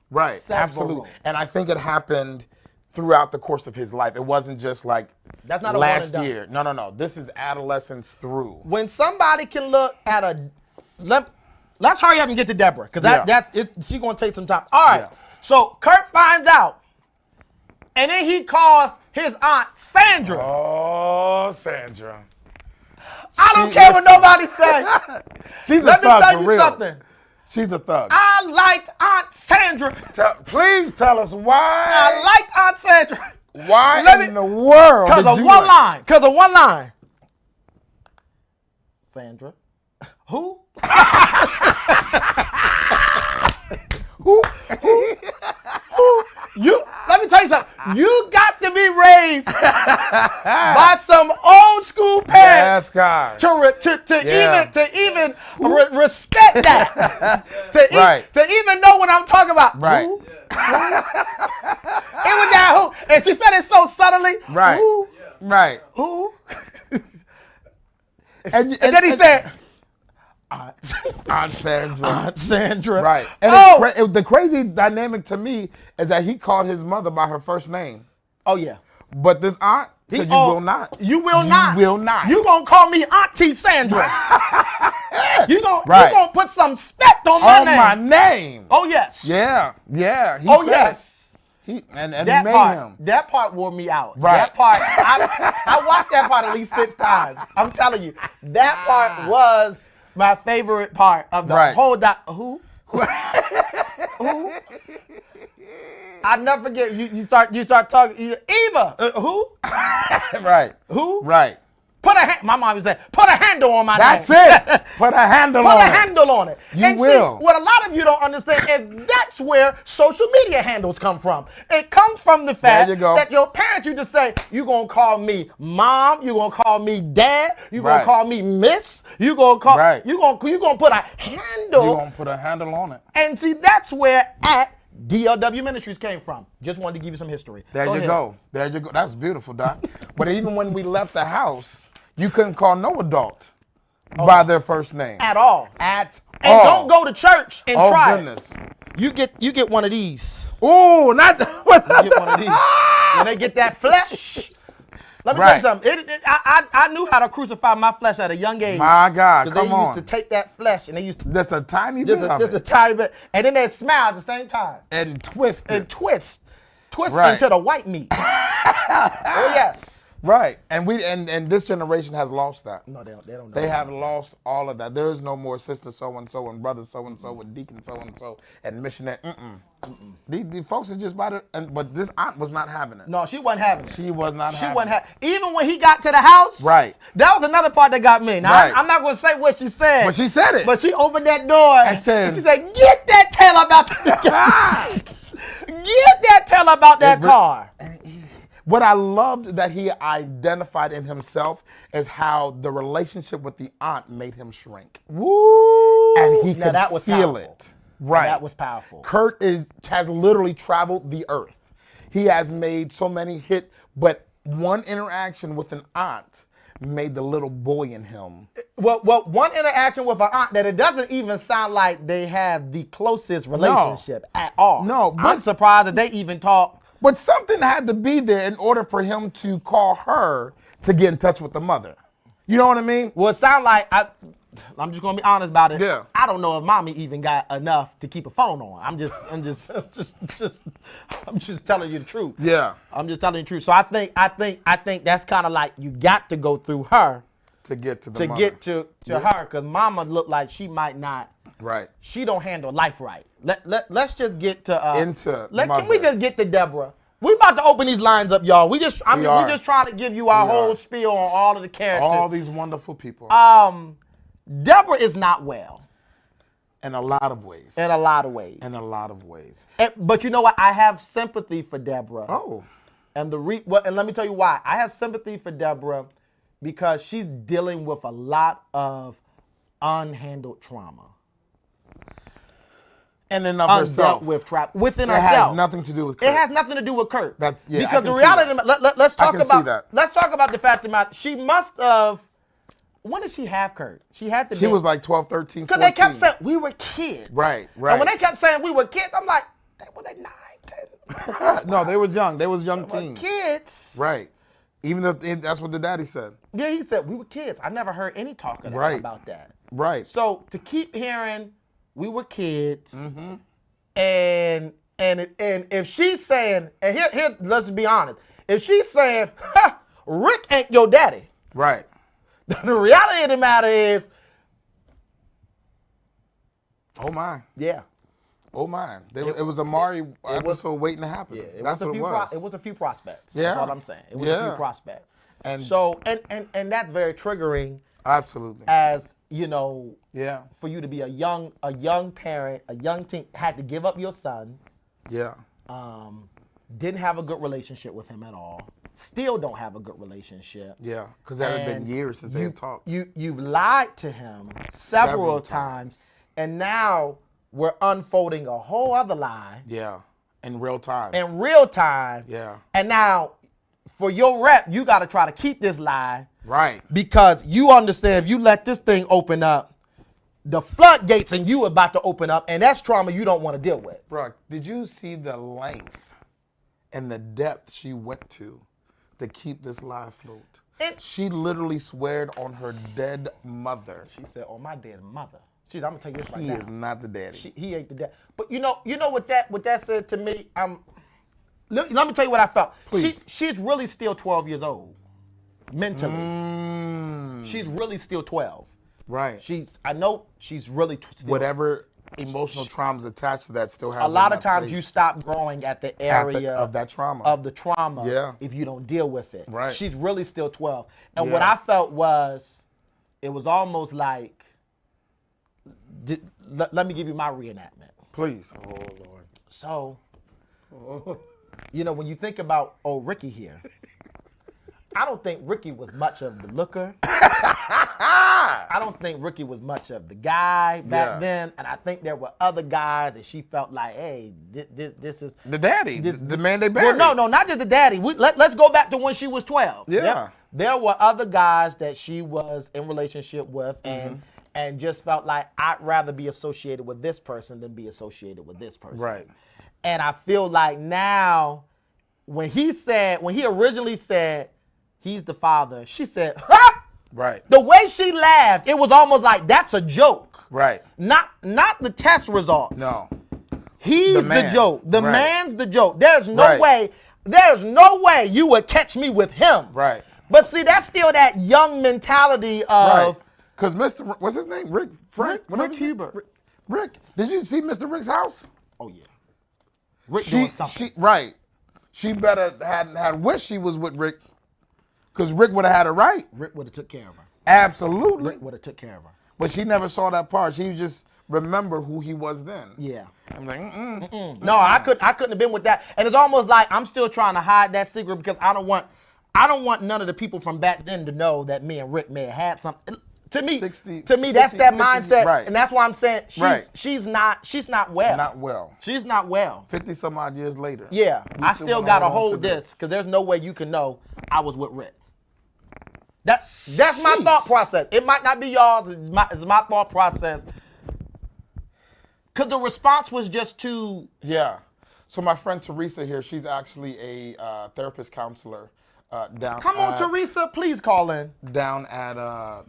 Several. Absolutely. And I think it happened throughout the course of his life. It wasn't just like That's not a last one and year. No. This is adolescence through. When somebody can look at let's hurry up and get to Deborah, because she's gonna take some time. All right. Yeah. So Kirk finds out, and then he calls his aunt Sandra. Oh, Sandra. I don't care what nobody says. She's Let me a thug tell for you real. something. She's a thug. I liked Aunt Sandra. Please tell us why. I liked Aunt Sandra. Why in the world? Because of one line. Because of one line. Sandra. Who? Who? Let me tell you something. You got to be raised by some old school parents to even respect that. to even know what I'm talking about. Right. Who? It was that who, and she said it so subtly. Right. Who? Right. Who? And then he said, Aunt Sandra. Aunt Sandra. Right. And the crazy dynamic to me is that he called his mother by her first name. Oh, yeah. But this aunt said, you will not. You will not. You will not. You gonna call me Auntie Sandra. You gonna put some respect on my name. On my name. Oh, yes. Yeah. Yeah. Oh, yes. And that made part, him. That part wore me out. Right. That part, I watched that part at least 6 times. I'm telling you, that part was my favorite part of the whole Who? Who? I never forget. You start talking. Eva. Who? Right. Who? Right. My mom was saying, put a handle on my That's name. it. Put a handle on it. Put a handle on it. You and will. See, what a lot of you don't understand is that's where social media handles come from. It comes from the fact that your parents used to say, you going to call me mom, you going to call me dad, you going to call me miss, you going to call, you going to put a handle. You going to put a handle on it. And see, that's where DLW Ministries came from. Just wanted to give you some history. There you go. That's beautiful, Doc. But even when we left the house, you couldn't call no adult by their first name. At all. And don't go to church and try it. Oh, goodness. You get one of these. Ooh, not what's you get one of these. When they get that flesh. Let me tell you something. I knew how to crucify my flesh at a young age. My God, come on. Because they used to take that flesh and they used to... Just a tiny bit Just a tiny bit. And then they'd smile at the same time. And twist it. And twist into the white meat. Oh, yes. Right. And this generation has lost that. No, they don't know. They have lost all of that. There is no more sister so-and-so and brother so-and-so and deacon so-and-so and missionary. The folks are just about it. But this aunt was not having it. No, she wasn't having it. She was not having it. Even when he got to the house. Right. That was another part that got me. Now, I'm not going to say what she said. But she said it. But she opened that door and she said, get that tail about that Get that tail about that car. What I loved that he identified in himself is how the relationship with the aunt made him shrink. Woo! And he could that was feel powerful. it. Right. That was powerful. Kirk has literally traveled the earth. He has made so many hits, but one interaction with an aunt made the little boy in him. Well, one interaction with an aunt that it doesn't even sound like they have the closest relationship at all. No. I'm surprised that they even talk. But something had to be there in order for him to call her to get in touch with the mother. You know what I mean? Well, it sounds like, I'm just gonna be honest about it. Yeah. I don't know if mommy even got enough to keep a phone on. I'm just telling you the truth. Yeah. I'm just telling you the truth. So I think that's kind of like you got to go through her to get to the mother. Get to her, because mama looked like she might not. Right. She don't handle life right. Let's just get to can we just get to Deborah? We about to open these lines up, y'all. We just trying to give you our whole spiel on all of the characters. All these wonderful people. Deborah is not well. In a lot of ways. In a lot of ways. In a lot of ways. But you know what? I have sympathy for Deborah. Oh. And and let me tell you why. I have sympathy for Deborah because she's dealing with a lot of unhandled trauma. And then of herself. Within it herself. It has nothing to do with Kirk. It has nothing to do with Kirk. Because the reality, let's talk about the fact that she must have. When did she have Kirk? She was like 12, 13, 14. Because they kept saying we were kids. Right. And when they kept saying we were kids, I'm like, were they 9, 10? No, they was young. They was young teens. Kids. Right. Even if that's what the daddy said. Yeah, he said we were kids. I never heard any talk about that. Right. So to keep hearing we were kids, and if she's saying, and here, let's be honest, if she's saying, Rick ain't your daddy. Right. The reality of the matter is, oh my. Yeah. Oh my. It was a Maury episode waiting to happen. Yeah, that's what it was. It was a few prospects. Yeah. That's all I'm saying. It was a few prospects. And so, and that's very triggering. Absolutely. As, you know, yeah, for you to be a young parent, a young teen, had to give up your son. Yeah. Didn't have a good relationship with him at all. Still don't have a good relationship. Yeah, because that had been years since they had talked. You've lied to him several times, and now we're unfolding a whole other lie. Yeah, in real time. Yeah. And now, for your rep, you got to try to keep this lie. Right. Because you understand if you let this thing open up, the floodgates and you about to open up, and that's trauma you don't want to deal with. Bro, did you see the length and the depth she went to keep this lie afloat? She literally sweared on her dead mother. She said, "On my dead mother." I'm gonna tell you this right now. He is not the daddy. He ain't the dad. But you know what that said to me. Let me tell you what I felt. Please. She's really still 12 years old, mentally. She's really still 12. Right. I know she's really still. Whatever emotional traumas attached to that still has a lot of times you stop growing at the area of that trauma. Of the trauma. Yeah. If you don't deal with it. Right. She's really still 12. And what I felt was, it was almost like, let me give you my reenactment. Please. Oh, Lord. So, you know, when you think about Ricky here, I don't think Ricky was much of the looker. I don't think Ricky was much of the guy back then. And I think there were other guys that she felt like, hey, this is... The daddy, the man they buried. Well, no, not just the daddy. Let's go back to when she was 12. Yeah. There were other guys that she was in relationship with and just felt like, I'd rather be associated with this person than be associated with this person. Right. And I feel like now, when he originally said, he's the father, she said, ha! Right. The way she laughed, it was almost like that's a joke. Right. Not the test results. No. He's the joke. The right. man's the joke. There's no way you would catch me with him. Right. But see, that's still that young mentality of... Right. Because what's his name? Rick Huber. Rick. Did you see Mr. Rick's house? Oh, yeah. Rick doing something. Right. She better had wished she was with Rick. Because Rick would have had her right. Rick would have took care of her. Absolutely. Rick would have took care of her. But she never saw that part. She just remembered who he was then. Yeah. I'm like, No, I couldn't have been with that. And it's almost like I'm still trying to hide that secret because I don't want none of the people from back then to know that me and Rick may have had something. To me, that's that mindset. Right. And that's why I'm saying she's not well. Not well. She's not well. 50 some odd years later. Yeah. I still got to hold this because there's no way you can know I was with Rick. That's my thought process. It might not be y'all. It's my thought process. Because the response was just too... Yeah. So my friend Teresa here, she's actually a therapist counselor down Come on, Teresa, please call in. Down at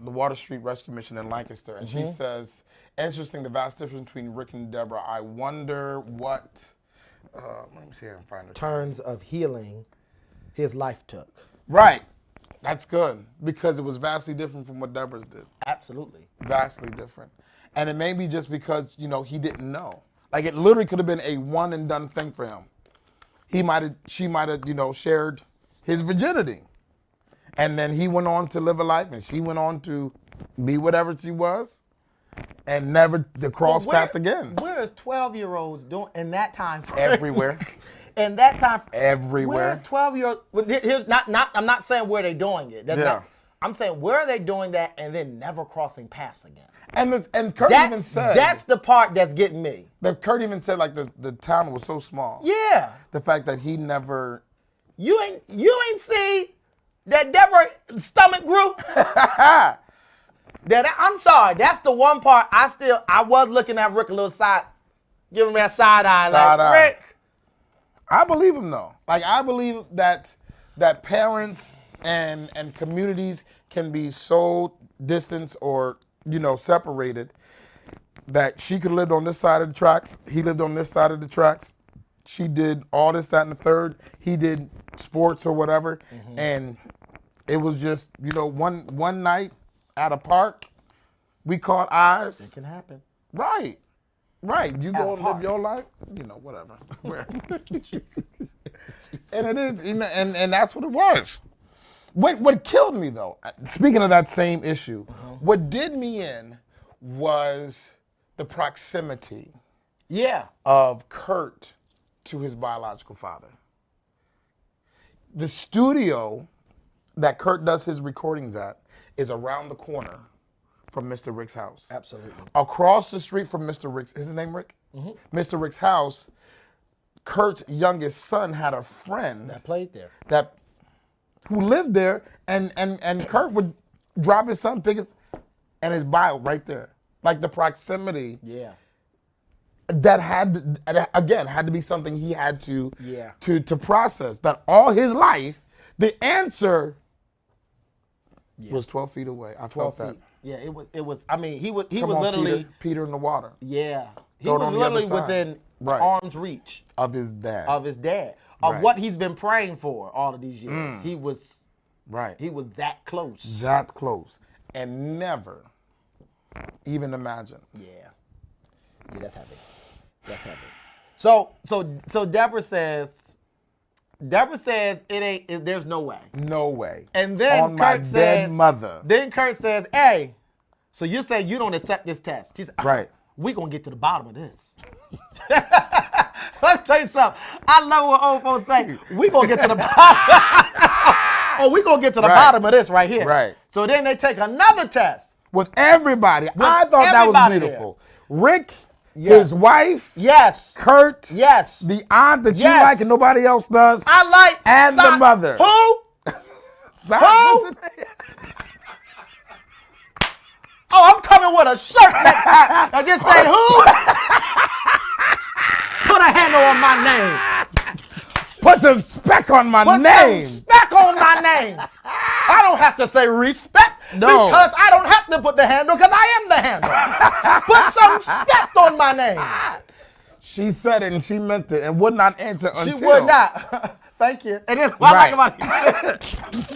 the Water Street Rescue Mission in Lancaster. And she says, interesting, the vast difference between Rick and Deborah. I wonder what... let me see here and find her. Turns of healing his life took. Right. That's good because it was vastly different from what Deborah's did. Absolutely. Vastly different. And it may be just because, he didn't know. Like it literally could have been a one and done thing for him. She might have, shared his virginity. And then he went on to live a life and she went on to be whatever she was. and never to cross paths again. Where is 12-year-olds doing in that time frame? Everywhere. In that time frame. Everywhere. Where's 12-year-olds? I'm not saying where they're doing it. I'm saying where are they doing that and then never crossing paths again. And Kirk even said that's the part that's getting me. That Kirk even said like the town was so small. Yeah. The fact that he never. You ain't see that Deborah's stomach grew. I'm sorry. That's the one part I was looking at Rick a little side, giving me that side eye. Rick. I believe him though. Like I believe that parents and communities can be so distant or separated that she could live on this side of the tracks. He lived on this side of the tracks. She did all this, that, and the third. He did sports or whatever, and it was just one night at a park, we caught eyes. It can happen. Right. You go and live your life, whatever. And it is, and that's what it was. What killed me though, speaking of that same issue, what did me in was the proximity of Kurt to his biological father. The studio that Kurt does his recordings at is around the corner from Mr. Rick's house. Absolutely. Across the street from Mr. Rick's, is his name Rick? Mr. Rick's house, Kurt's youngest son had a friend that played there. Who lived there, and Kurt would drop his son, pick and his bio right there. Like the proximity. Yeah. That had to be something he had to process. That all his life, the answer was 12 feet away. I felt that. Yeah, it was. I mean, he was on, literally Peter in the water. Yeah, he was literally within arm's reach of his dad. Of what he's been praying for all of these years. He was He was that close. That close, and never even imagine. Yeah, that's heavy. That's heavy. So Deborah says it ain't. There's no way. No way. And then on my dead mother. Then Kirk says, "Hey, so you say you don't accept this test?" She said, "Right. We gonna get to the bottom of this." Let me tell you something. I love what old folks say. We gonna get to the bottom. We gonna get to the bottom of this right here. Right. So then they take another test with everybody. I thought that was beautiful. There. Rick. Yes. His wife, Kurt, the aunt that you like and nobody else does, I like, and the mother. Who? Who? Oh, I'm coming with a shirt next time. I just say who? Put a handle on my name. Put some spec on my name. Put some spec on my name. I don't have to say respect because I don't have to put the handle because I am the handle. Put some spec on my name. She said it and she meant it and would not answer until. She would not. Thank you. And then what I like about it.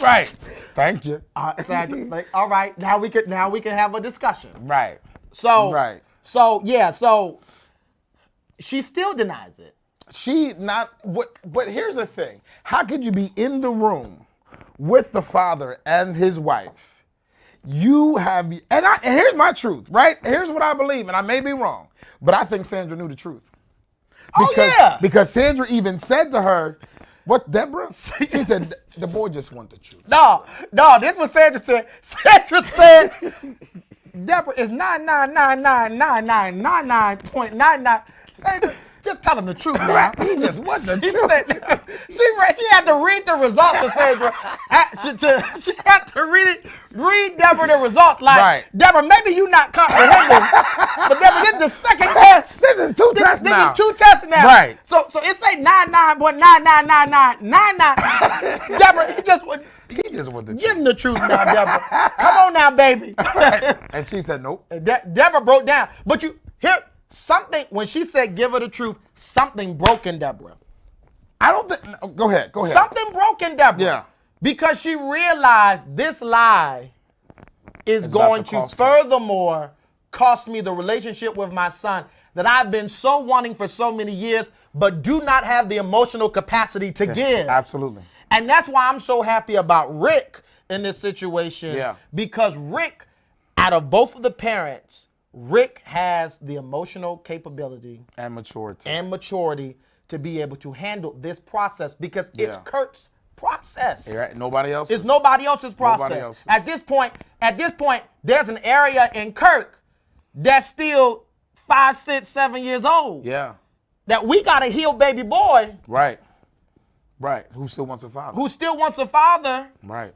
Right. Thank you. All right. Now we can have a discussion. Right. So she still denies it. But here's the thing. How could you be in the room with the father and his wife? And here's my truth, right? Here's what I believe, and I may be wrong, but I think Sandra knew the truth. Because Sandra even said to her, what, Deborah? She said, the boy just wants the truth. No, this is what Sandra said. Sandra said, Deborah is 9999999.99. Sandra, just tell him the truth, man. He just wants the truth. She had to read the result to Sandra. She had to read Deborah the result. Like, Deborah, maybe you not comprehending, but Deborah, this is the second test. This is two tests now. This is two tests now. Right. So it say 99.999999. Deborah, he just wants the truth. Give him the truth now, Deborah. Come on now, baby. Right. And she said, nope. Deborah broke down. But something, when she said give her the truth, something broke in Deborah. I don't think, go ahead. Something broke in Deborah. Yeah. Because she realized this lie is going to furthermore cost me the relationship with my son that I've been so wanting for so many years, but do not have the emotional capacity to give. Absolutely. And that's why I'm so happy about Rick in this situation. Yeah. Because Rick, out of both of the parents, Rick has the emotional capability and maturity to be able to handle this process because it's Kirk's process. Right. Nobody else. It's nobody else's process. Nobody else's. At this point, there's an area in Kirk that's still 5, 6, 7 years old. Yeah. That we gotta heal, baby boy. Right. Right. Who still wants a father? Who still wants a father. Right.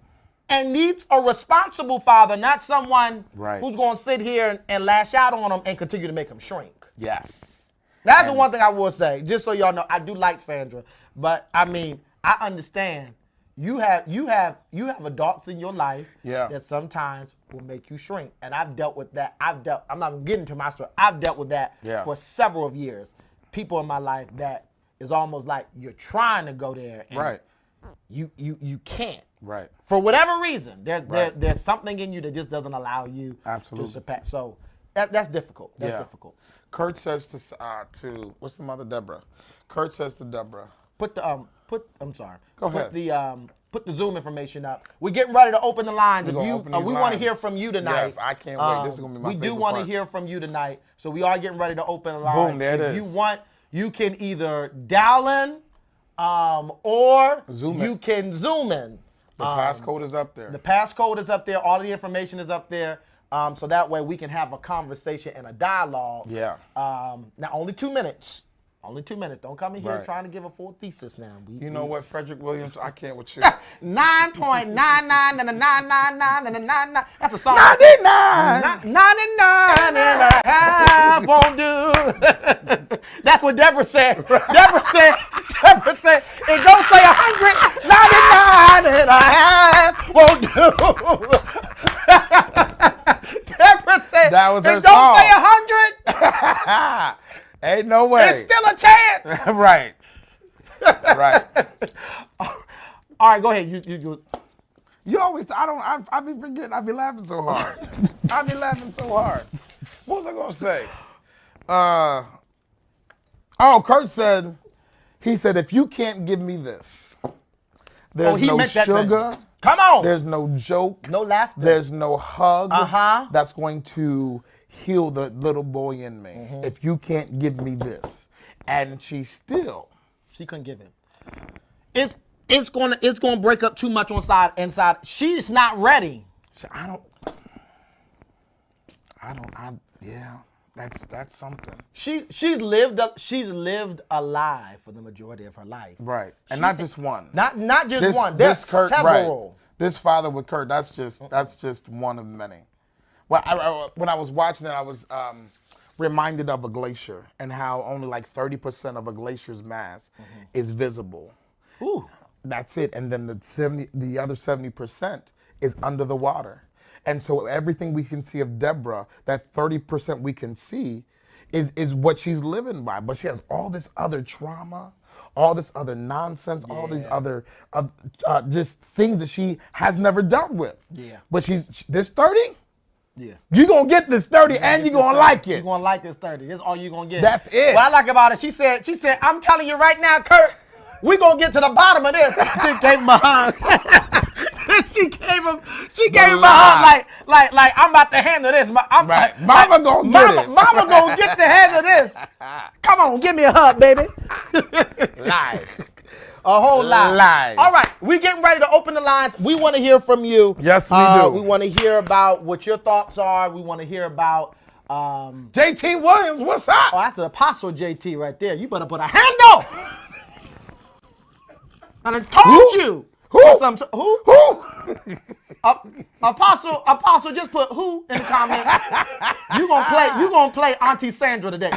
And needs a responsible father, not someone who's going to sit here and lash out on him and continue to make him shrink. Yes. That's the one thing I will say, just so y'all know, I do like Sandra, but I mean, I understand you have adults in your life that sometimes will make you shrink, and I've dealt with that. I'm not even getting to my story. I've dealt with that for several years. People in my life that is almost like you're trying to go there, and you can't. Right. For whatever reason, there's something in you that just doesn't allow you to surpass. So that's difficult. That's difficult. Kurt says to what's the mother, Deborah? Kurt says to Deborah, I'm sorry. Go ahead. Put the Zoom information up. We're getting ready to open the lines. We want to hear from you tonight. Yes, I can't wait. This is gonna be my favorite part. We do want to hear from you tonight, so we are getting ready to open the lines. Boom, there it is. If you want, you can either dial in, or you can Zoom in. The passcode is up there. The passcode is up there. All the information is up there. So that way we can have a conversation and a dialogue. Yeah. Now, only 2 minutes. Only 2 minutes. Don't come in here trying to give a full thesis now. You know what, Frederick Williams? I can't with you. 9.99. That's a song. 99. 99 and a half won't do. That's what Deborah said. Deborah said, it don't say 100. 99 and a half won't do. Deborah said, that was her it don't say 100. Ain't no way. It's still a chance. Right. All right, go ahead. You always, I be forgetting. I be laughing so hard. What was I going to say? Kurt said, if you can't give me this, there's no sugar. Come on. There's no joke. No laughter. There's no hug that's going to heal the little boy in me. If you can't give me this. And she couldn't give it. It's gonna break up too much inside. She's not ready. That's something. She's lived a lie for the majority of her life. Right. And not just one. Not just one. There's several. Right. This father with Kurt, that's just one of many. Well, when I was watching it, I was reminded of a glacier and how only like 30% of a glacier's mass is visible. Ooh. That's it. And then the other 70% is under the water. And so everything we can see of Deborah, that 30% we can see, is what she's living by. But she has all this other trauma, all this other nonsense, all these other just things that she has never dealt with. Yeah. But this 30? Yeah. You're going to get this 30 and you're going to like it. You're going to like this 30. This is all you're going to get. That's it. What I like about it, she said, I'm telling you right now, Kirk, we're going to get to the bottom of this. She gave him a hug. she gave him a hug like I'm about to handle this. Mama going to get it. Mama going to get the handle this. Come on, give me a hug, baby. Lies. A whole lot. Lies. All right, we getting ready to open the lines. We want to hear from you. Yes, we do. We want to hear about what your thoughts are. We want to hear about JT Williams. What's up? Oh, that's an Apostle JT right there. You better put a handle. I done told you. Who? Apostle, just put who in the comments. You gonna play Auntie Sandra today.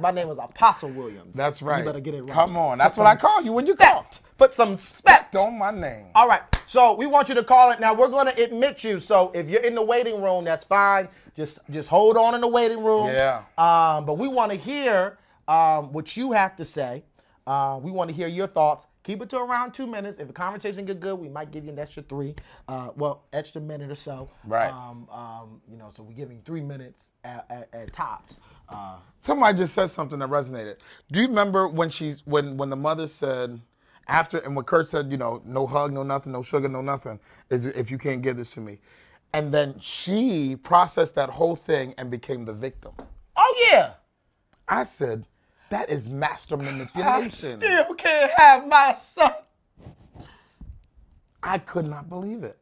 My name is Apostle Williams. That's right. You better get it right. Come on. That's what I call you when you call. Put some respect on my name. All right. So we want you to call it. Now we're going to admit you. So if you're in the waiting room, that's fine. Just hold on in the waiting room. Yeah. But we want to hear what you have to say. We want to hear your thoughts. Keep it to around 2 minutes. If the conversation get good, we might give you an extra 3. Extra minute or so. Right. So we give you 3 minutes at tops. Somebody just said something that resonated. Do you remember when the mother said and when Kurt said, no hug, no nothing, no sugar, no nothing, is if you can't give this to me. And then she processed that whole thing and became the victim. Oh, yeah. I said, that is master I manipulation. still can't have my son. I could not believe it.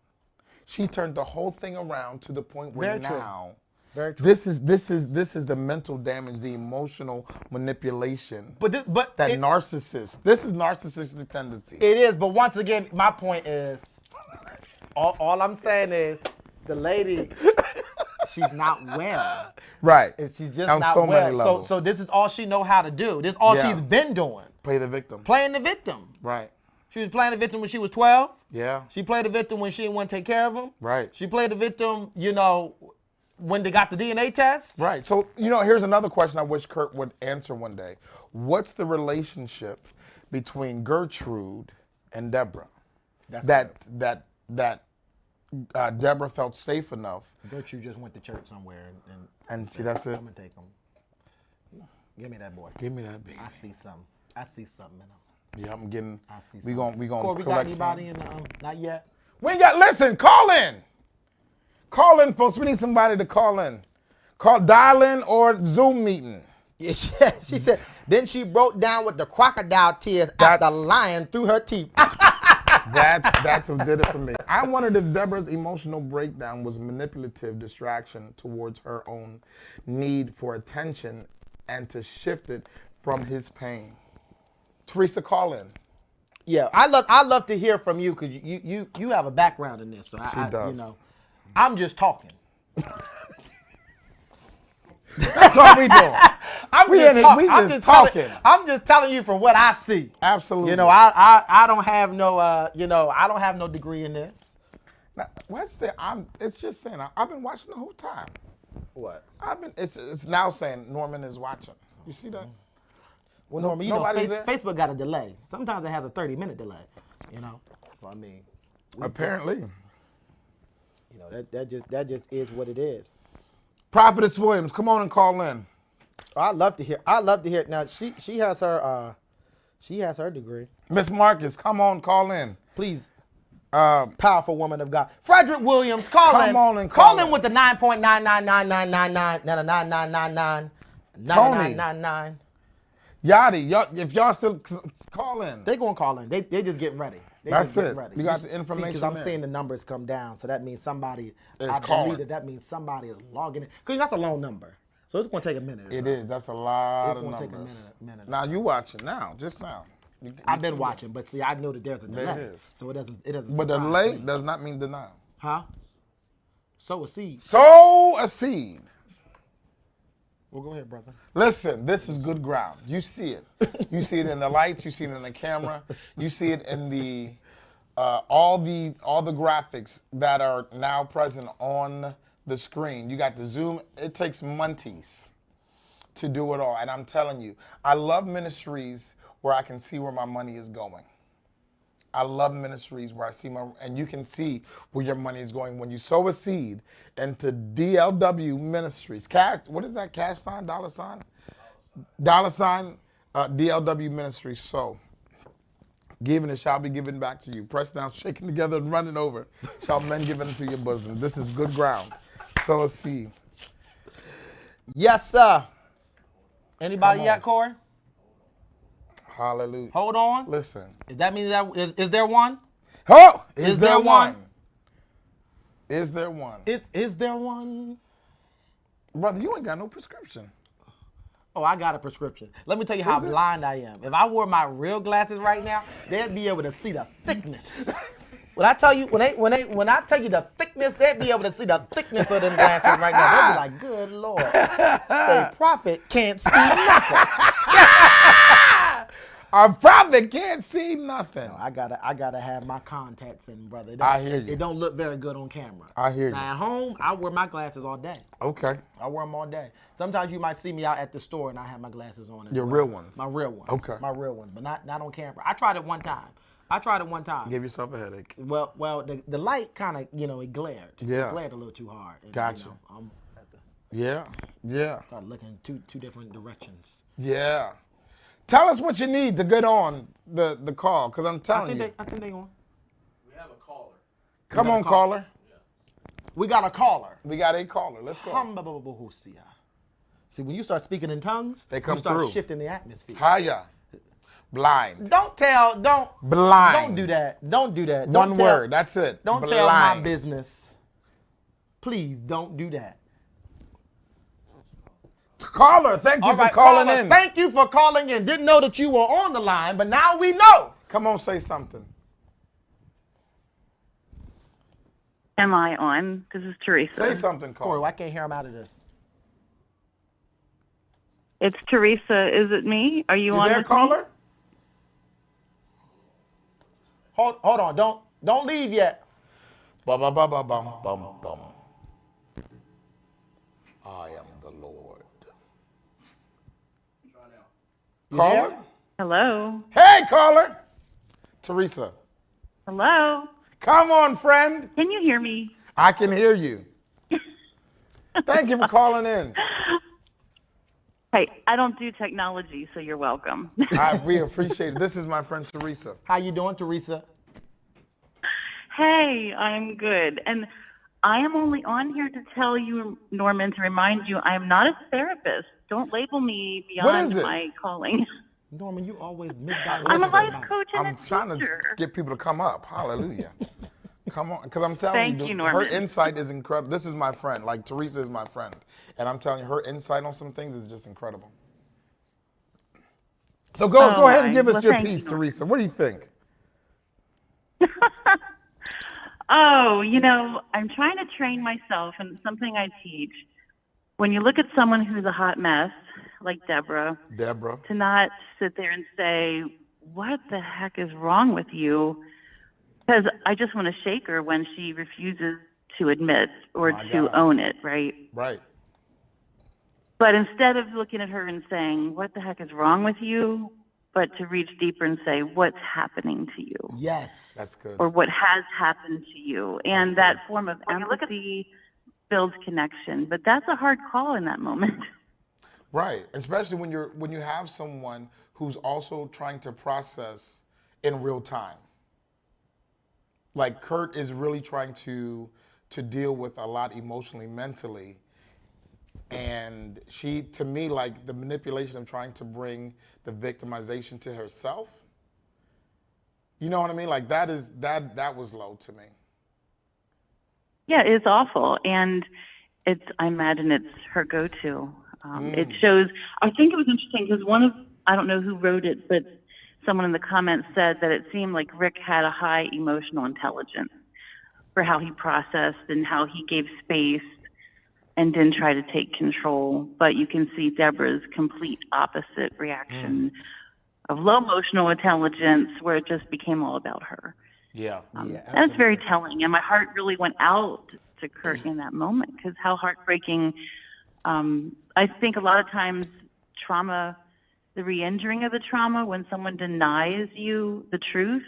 She turned the whole thing around to the point where now, very true. This is the mental damage, the emotional manipulation. But narcissist. This is narcissistic tendency. It is, but once again, my point is, all I'm saying is, the lady, she's not well. Right. She's just not so well. So this is all she know how to do. This is all she's been doing. Play the victim. Playing the victim. Right. She was playing the victim when she was 12. Yeah. She played the victim when she didn't want to take care of him. Right. She played the victim, when they got the DNA test. Right. So, here's another question I wish Kirk would answer one day. What's the relationship between Gertrude and Deborah? That Deborah felt safe enough. Gertrude just went to church somewhere and see, that's it. I'm gonna take him. Give me that boy. Give me that baby. I see something in him. Yeah, I'm getting. I see we gonna Corey, collect. We got anybody in the not yet? We ain't got. Listen, call in. Call in, folks. We need somebody to call in. Dial in or Zoom meeting. Yeah, she said. Then she broke down with the crocodile tears after lying through her teeth. That's what did it for me. I wondered if Deborah's emotional breakdown was manipulative distraction towards her own need for attention and to shift it from his pain. Teresa, call in. Yeah, I love to hear from you because you have a background in this. So she does. I'm just talking. That's all we doing. We just talking. I'm just telling you from what I see. Absolutely. I don't have no I don't have no degree in this. Now, it's just saying I've been watching the whole time. What? It's now saying Norman is watching. You see that? Well, Norman, Facebook got a delay. Sometimes it has a 30-minute delay. So I mean. Apparently. That just is what it is. Prophetess Williams, come on and call in. I love to hear. Now she has her degree. Miss Marcus, come on, call in. Please. Powerful woman of God. Frederick Williams, call in. Come on and call in with the 9.999999999. Tony. Yachty, if y'all still call in. They gonna call in. They just getting ready. That's it. You got the information. Because I'm seeing the numbers come down, so that means somebody is calling. That means somebody is logging in. Because that's a long number, so it's gonna take a minute. It is. That's a lot of numbers. It's gonna take a minute. Now you watching now, just now. I've been watching, but see, I know that there's a delay. There it is. So it doesn't. But the delay does not mean denial. Huh? Sow a seed. Sow a seed. Well, go ahead, brother. Listen, this is good ground. You see it. You see it in the lights. You see it in the camera. You see it in the all the graphics that are now present on the screen. You got the Zoom. It takes months to do it all. And I'm telling you, I love ministries where I can see where my money is going. I love ministries where I see and you can see where your money is going when you sow a seed into DLW Ministries. What is that? Cash sign, dollar sign? Dollar sign, DLW Ministries. So, giving it shall be given back to you. Pressed down, shaken together, and running over. Shall men give it into your bosom. This is good ground. Sow a seed. Yes, sir. Anybody yet, Corey? Hallelujah. Hold on. Listen. Does that mean is there one? Oh, is there one? Is there one? Is there one? Brother, you ain't got no prescription. Oh, I got a prescription. Let me tell you how blind I am. If I wore my real glasses right now, they'd be able to see the thickness. When I tell you the thickness, they'd be able to see the thickness of them glasses right now. They'd be like, good Lord. Say prophet can't see nothing. Our prophet can't see nothing. No, I gotta have my contacts in, brother. I hear you. It don't look very good on camera. I hear you. Now at home, I wear my glasses all day. Okay. I wear them all day. Sometimes you might see me out at the store and I have my glasses on. Your real ones? My real ones. Okay. My real ones, but not on camera. I tried it one time. Give yourself a headache. Well, the light kind of, it glared. Yeah. It glared a little too hard. And, gotcha. I'm at the, yeah. Started looking in two different directions. Yeah. Tell us what you need to get on the call, because I'm telling you. I think they on. We have a caller. Come on, caller. We got a caller. We got a caller. Let's go. See, when you start speaking in tongues, they come you start through. shifting the atmosphere. Hiya. Blind. Don't Blind. Don't do that. Don't do that. One word. That's it. Don't Blind. tell my business. Please don't do that. Caller, thank you for calling in. Thank you for calling in. Didn't know that you were on the line, but now we know. Come on, say something. Am I on? This is Teresa. Say something, Corey, why can't hear him out of this? It's Teresa. Is it me? Are you on there, with caller? me? Hold on. Don't leave yet. Bum, bum, bum, bum, bum, bum, bum. I am the Lord. Caller? There? Hello. Hey, caller. Teresa. Hello. Come on, friend. Can you hear me? I can hear you. Thank you for calling in. Hey, I don't do technology, so you're welcome. We appreciate it. This is my friend Teresa. How you doing, Teresa? Hey, I'm good. And I am only on here to tell you, Norman, to remind you, I am not a therapist. Don't label me beyond my calling. Norman, you always misdiagnosed. I'm a life coach and I'm a trying teacher. to get people to come up. Hallelujah. Come on, because I'm telling you, Norman. her insight is incredible. This is my friend. Like, Teresa is my friend. And I'm telling you, her insight on some things is just incredible. So go ahead and give us your piece, Teresa. What do you think? Oh, I'm trying to train myself, and it's something I teach. When you look at someone who's a hot mess, like Deborah, to not sit there and say, what the heck is wrong with you? Because I just want to shake her when she refuses to admit or to own it, right? Right. But instead of looking at her and saying, what the heck is wrong with you? But to reach deeper and say, what's happening to you? Yes. That's good. Or what has happened to you? And that form of empathy builds connection. But that's a hard call in that moment. Right. Especially when you have someone who's also trying to process in real time. Like Kirk is really trying to deal with a lot emotionally, mentally. And she, to me, like the manipulation of trying to bring the victimization to herself. You know what I mean? Like that was low to me. Yeah, it's awful. And I imagine it's her go-to. It shows, I think it was interesting because I don't know who wrote it, but someone in the comments said that it seemed like Rick had a high emotional intelligence for how he processed and how he gave space and didn't try to take control. But you can see Deborah's complete opposite reaction of low emotional intelligence, where it just became all about her. Yeah. That's very telling. And my heart really went out to Kirk in that moment, because how heartbreaking. I think a lot of times trauma, the re-injuring of the trauma, when someone denies you the truth,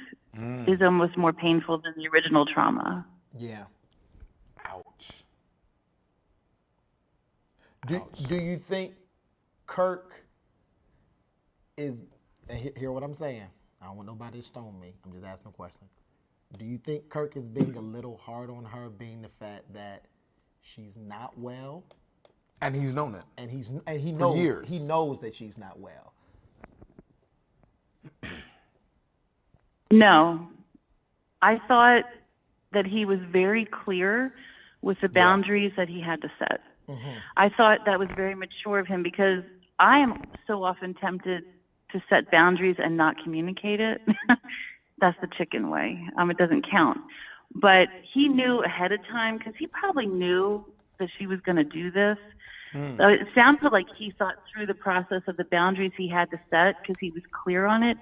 is almost more painful than the original trauma. Yeah. Ouch. Do you think Kirk is, hear what I'm saying? I don't want nobody to stone me. I'm just asking a question. Do you think Kirk is being a little hard on her, being the fact that she's not well? And he's known it. And he for knows years. He knows that she's not well. No. I thought that he was very clear with the boundaries that he had to set. I thought that was very mature of him, because I am so often tempted to set boundaries and not communicate it. That's the chicken way. It doesn't count. But he knew ahead of time, because he probably knew that she was going to do this. It sounded like he thought through the process of the boundaries he had to set, because he was clear on it.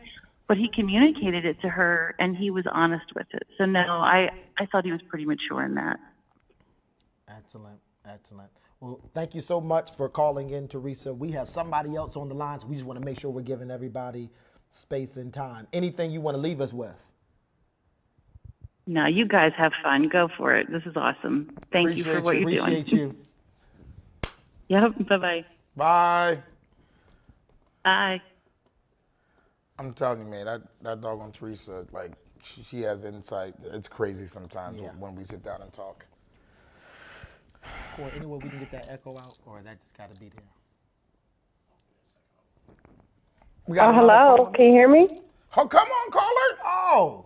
But he communicated it to her, and he was honest with it. So, no, I thought he was pretty mature in that. Excellent. Well, thank you so much for calling in, Teresa. We have somebody else on the line, so we just want to make sure we're giving everybody space and time. Anything you want to leave us with? No, you guys have fun. Go for it. This is awesome. Thank you for what you're doing. Appreciate you. Yep. Bye-bye. Bye. Bye. I'm telling you, man, that doggone Teresa, like, she has insight. It's crazy sometimes when we sit down and talk. Corey, any way we can get that echo out, or that just got to be there? We got hello. caller? Can you hear me? Oh, come on, caller. Oh.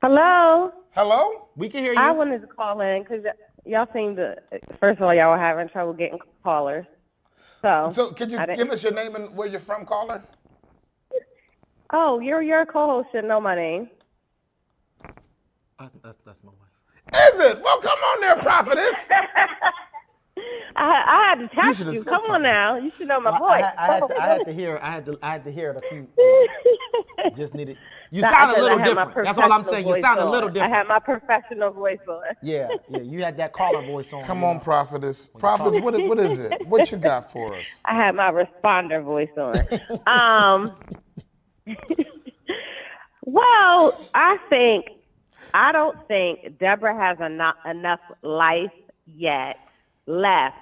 Hello. Hello? We can hear you. I wanted to call in because y'all seem to, first of all, y'all were having trouble getting callers. So could you give us your name and where you're from, caller? Oh, your co-host should know my name. That's my wife. Is it? Well, come on there, prophetess. I had to test you. said Come on something. now. You should know my Well, voice. I had to hear. I had to hear it a few. Just needed. You Not sound a because little I had my different. That's all I'm professional saying. You voice sound a on. little I different. had my professional voice on. Yeah. You had that caller voice on. Come on, prophetess. Prophetess, what is it? What you got for us? I had my responder voice on. Well, I don't think Deborah has enough life yet left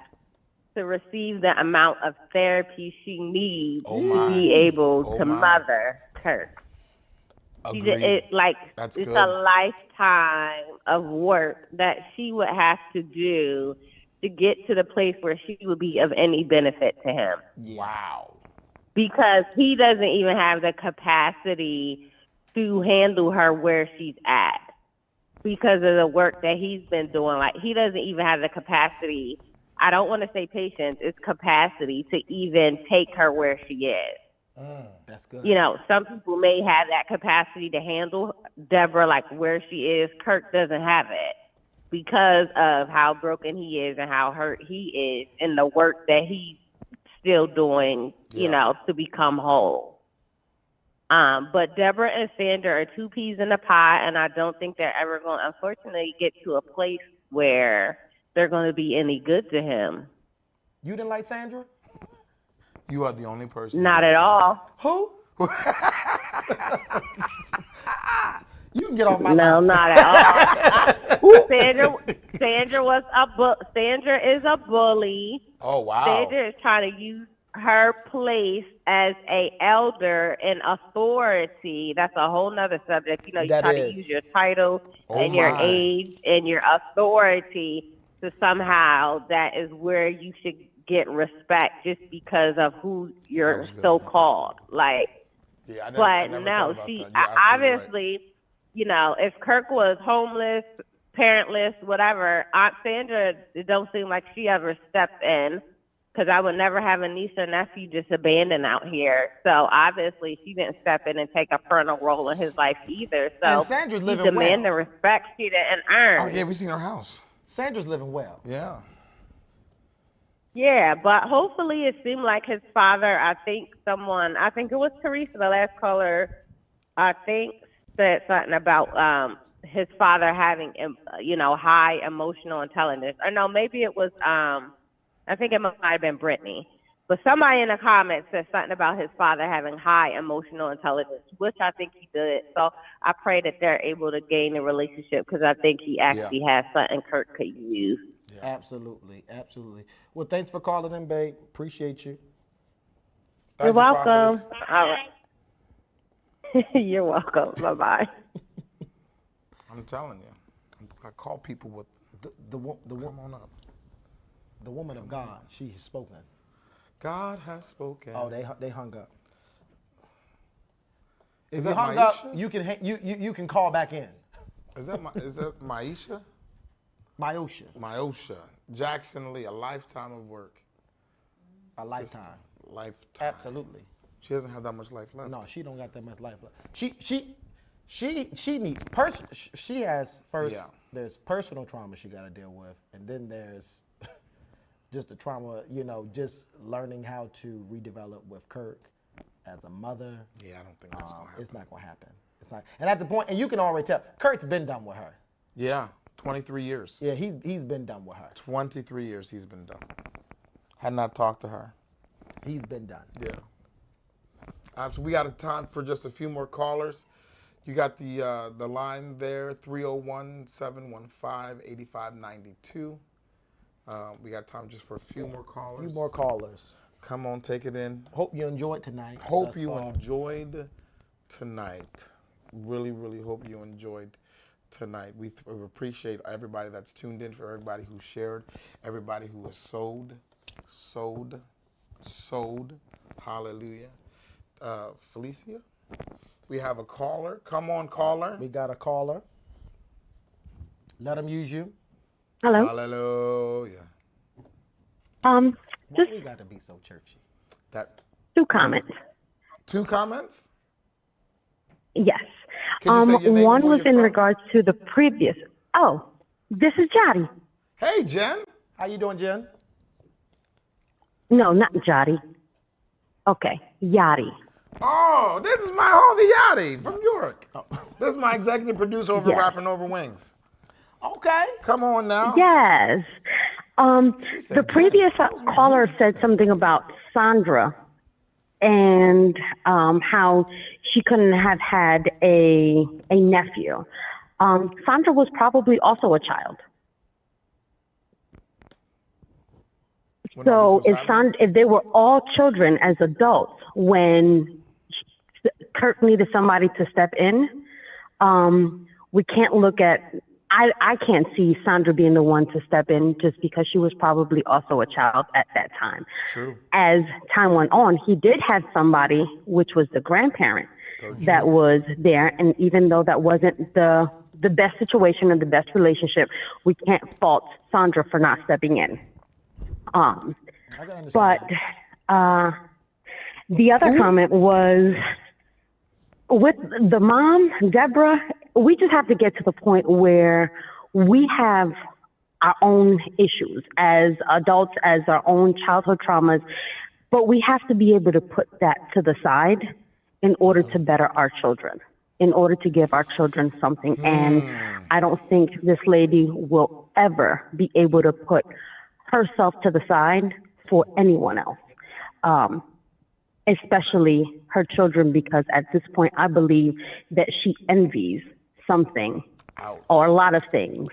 to receive the amount of therapy she needs to be able to mother Kirk. Agreed. That's it's good. a lifetime of work that she would have to do to get to the place where she would be of any benefit to him. Wow. Because he doesn't even have the capacity to handle her where she's at because of the work that he's been doing. Like, he doesn't even have the capacity. I don't want to say patience, it's capacity to even take her where she is. That's good. You know, some people may have that capacity to handle Deborah like where she is. Kirk doesn't have it because of how broken he is and how hurt he is and the work that he's still doing, you know, to become whole. But Deborah and Sandra are two peas in a pod, and I don't think they're ever going to, unfortunately, get to a place where they're going to be any good to him. You didn't like Sandra? You are the only person. Not at all. Who? You can get off my No, line. not at all. Sandra is a bully. Oh, wow. Sandra is trying to use her place as a elder and authority. That's a whole nother subject. You know, you try to use your title and your age and your authority to somehow, that is where you should get respect just because of who you're so-called. Like, I never obviously, you know, if Kirk was homeless, parentless, whatever, Aunt Sandra, it don't seem like she ever stepped in, because I would never have a niece or nephew just abandoned out here. So obviously she didn't step in and take a parental role in his life either. So and Sandra's living demand well. the respect she didn't earn. Oh, yeah, we seen her house. Sandra's living well. Yeah. Yeah, but hopefully it seemed like his father, I think it was Teresa, the last caller, I think said something about his father having, you know, high emotional intelligence. Or no, maybe it was, I think it might have been Brittany. But somebody in the comments said something about his father having high emotional intelligence, which I think he did. So I pray that they're able to gain a relationship, because I think he actually has something Kirk could use. Yeah. Absolutely. Well, thanks for calling in, babe. Appreciate you. You're welcome. All right. You're welcome. Bye-bye. I'm telling you. I call people with come on up. The woman of God, she has spoken. God has spoken. Oh, they hung up. If Is you that hung Maisha? up, you can call back in. Is that Maisha? Myosha. Jackson Lee, a lifetime of work. A lifetime. Lifetime. Absolutely. She doesn't have that much life left. No, she don't got that much life left. She needs she has first. Yeah. There's personal trauma she got to deal with, and then there's just the trauma, you know, just learning how to redevelop with Kirk as a mother. Yeah, I don't think that's gonna happen. It's not gonna happen. It's not. And at the point, and you can already tell, Kirk's been done with her. Yeah, 23 years. Yeah, he's been done with her. 23 years he's been done. Had not talked to her. He's been done. Yeah. So we got time for just a few more callers. You got the line there, 301-715-8592. We got time just for a few more callers. Come on, take it in. Hope you enjoyed tonight. Enjoyed tonight. Really, really hope you enjoyed tonight. We appreciate everybody that's tuned in, for everybody who shared, everybody who has sold. Hallelujah. Felicia, we have a caller. Come on, caller. We got a caller. Let them use you. Hello. Hallelujah. Why we got to be so churchy? Two comments. Two comments? Yes. Can you say your name One and where was you're in from? regards to the previous. Oh, this is Jotty. Hey, Jen. How you doing, Jen? No, not Jotty. Okay, Yachty. Oh, this is my homie Yachty from York. Oh. This is my executive producer over Yes. Rapping Over Wings. Okay. Come on now. Yes. said The previous caller said something about Sandra and how she couldn't have had a nephew. Sandra was probably also a child. When So all this was happening? if they were all children as adults, when Kirk needed somebody to step in, we can't look at. I can't see Sandra being the one to step in just because she was probably also a child at that time. True. As time went on, he did have somebody, which was the grandparent, that was there. And even though that wasn't the best situation and the best relationship, we can't fault Sandra for not stepping in. But the other comment was with the mom, Deborah, we just have to get to the point where we have our own issues as adults, as our own childhood traumas, but we have to be able to put that to the side in order to better our children, in order to give our children something. And I don't think this lady will ever be able to put herself to the side for anyone else, especially her children, because at this point I believe that she envies something or a lot of things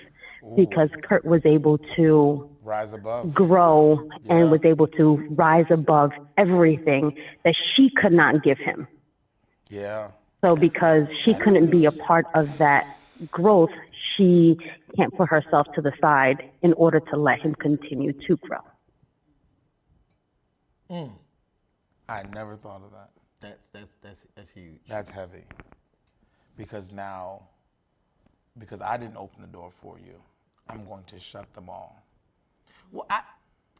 because Kurt was able to Rise above. grow and was able to rise above everything that she could not give him. Yeah. So because she couldn't be a part of that growth, she can't put herself to the side in order to let him continue to grow. I never thought of that. That's huge. That's heavy. Because I didn't open the door for you, I'm going to shut them all. Well,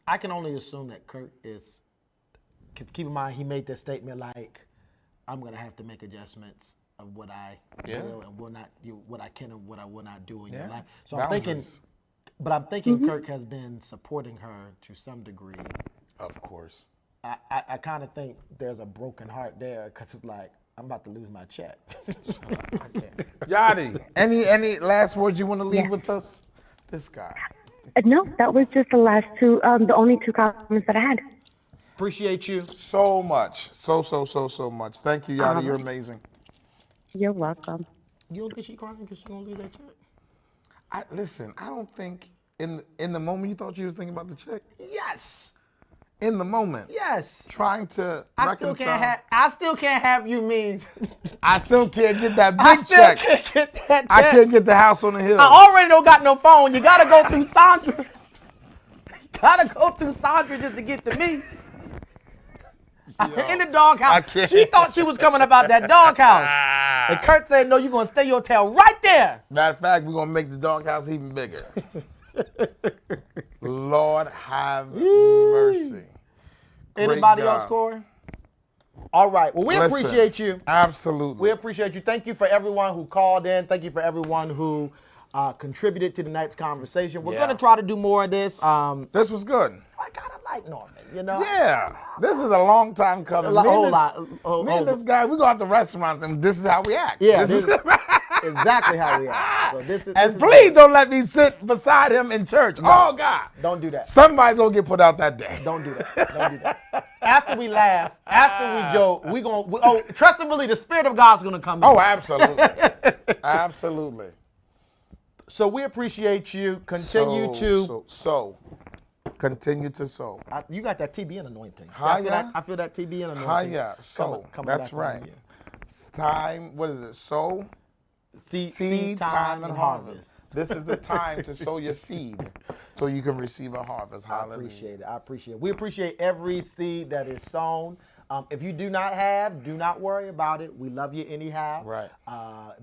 I can only assume that Kirk is. Keep in mind, he made that statement like, "I'm going to have to make adjustments of what I will and will not do, what I can and what I will not do in your life." So Boundaries. I'm thinking Kirk has been supporting her to some degree. Of course. I kind of think there's a broken heart there because it's like, I'm about to lose my check. Yachty, any last words you want to leave with us? This guy. No, that was just the last two, the only two comments that I had. Appreciate you. So much. So much. Thank you, Yachty. You're amazing. You're welcome. You don't think she crying because she gonna lose that check? Listen, I don't think in the moment you thought you was thinking about the check. Yes. In the moment. Yes. Trying to reconcile. I still can't have you means. I still can't get that I big still check. can't get that check. I can't get the house on the hill. I already don't got no phone. You gotta go through Sandra. You gotta go through Sandra just to get to me. In the doghouse. She thought she was coming about that doghouse. And Kurt said, "No, you're gonna stay your tail right there." Matter of fact, we're gonna make the doghouse even bigger. Lord have mercy. Anybody else, Corey? All right. Well, we Listen, appreciate you. Absolutely. We appreciate you. Thank you for everyone who called in. Thank you for everyone who contributed to tonight's conversation. We're gonna try to do more of this. This was good. I kind of like Norman, you know. Yeah. This is a long time coming. A whole lot. Me and this guy, we go out to restaurants and this is how we act. Yeah, this is exactly how we are. So and please don't let me sit beside him in church. No, oh, God. Don't do that. Somebody's going to get put out that day. Don't do that. Don't do that. After we laugh, after we joke, trust and believe the Spirit of God's going to come in. Oh, absolutely. Absolutely. So we appreciate you. Continue to sow. Continue to sow. You got that TBN anointing. See, I feel that TBN anointing. Coming That's right. It's time, what is it? Sow, Seed time and harvest. This is the time to sow your seed so you can receive a harvest. Hallelujah. I appreciate it. We appreciate every seed that is sown. If you do not have, do not worry about it. We love you anyhow. Right.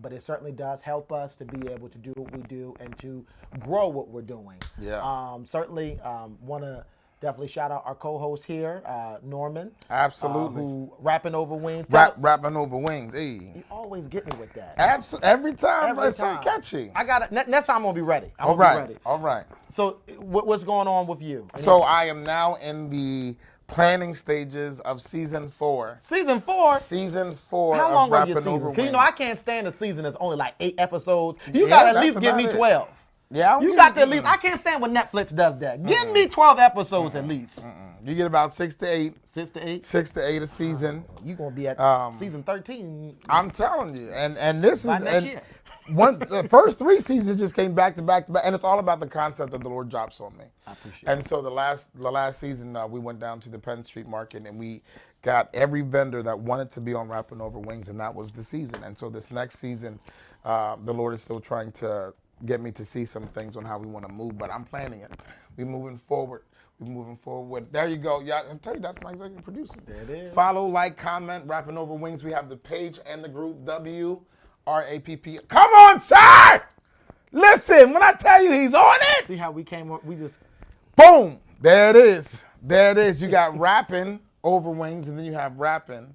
But it certainly does help us to be able to do what we do and to grow what we're doing. Yeah. Certainly want to definitely shout out our co-host here, Norman. Absolutely. Who rapping over wings. Rapping over wings. Hey. You always get me with that. Every time. Every It's so time. catchy. I got it. Next time I'm gonna be ready. All right. All right. So what's going on with you? So I am now in the planning stages of season 4. Season 4? Season 4 How long of are your Rapping Over seasons? Wings. I can't stand a season that's only like 8 episodes. You gotta at least give me 12. Yeah, you got to at least. I can't stand when Netflix does that. Give me 12 episodes at least. You get about 6 to 8. 6 to 8. 6 to 8 a season. You're gonna be at season 13. I'm telling you, and this by is next year. the first 3 seasons just came back to back to back, and it's all about the concept that the Lord drops on me. I appreciate And so the last season, we went down to the Penn Street Market and we got every vendor that wanted to be on Rapping Over Wings, and that was the season. And so this next season, the Lord is still trying to get me to see some things on how we want to move, but I'm planning it. We're moving forward. There you go. Yeah, I'll tell you, that's my executive producer. There it is. Follow, like, comment, Rapping Over Wings. We have the page and the group, WRAPP. Come on, sir! Listen, when I tell you he's on it. See how we came up? We just. Boom! There it is. There it is. You got Rapping Over Wings, and then you have Rapping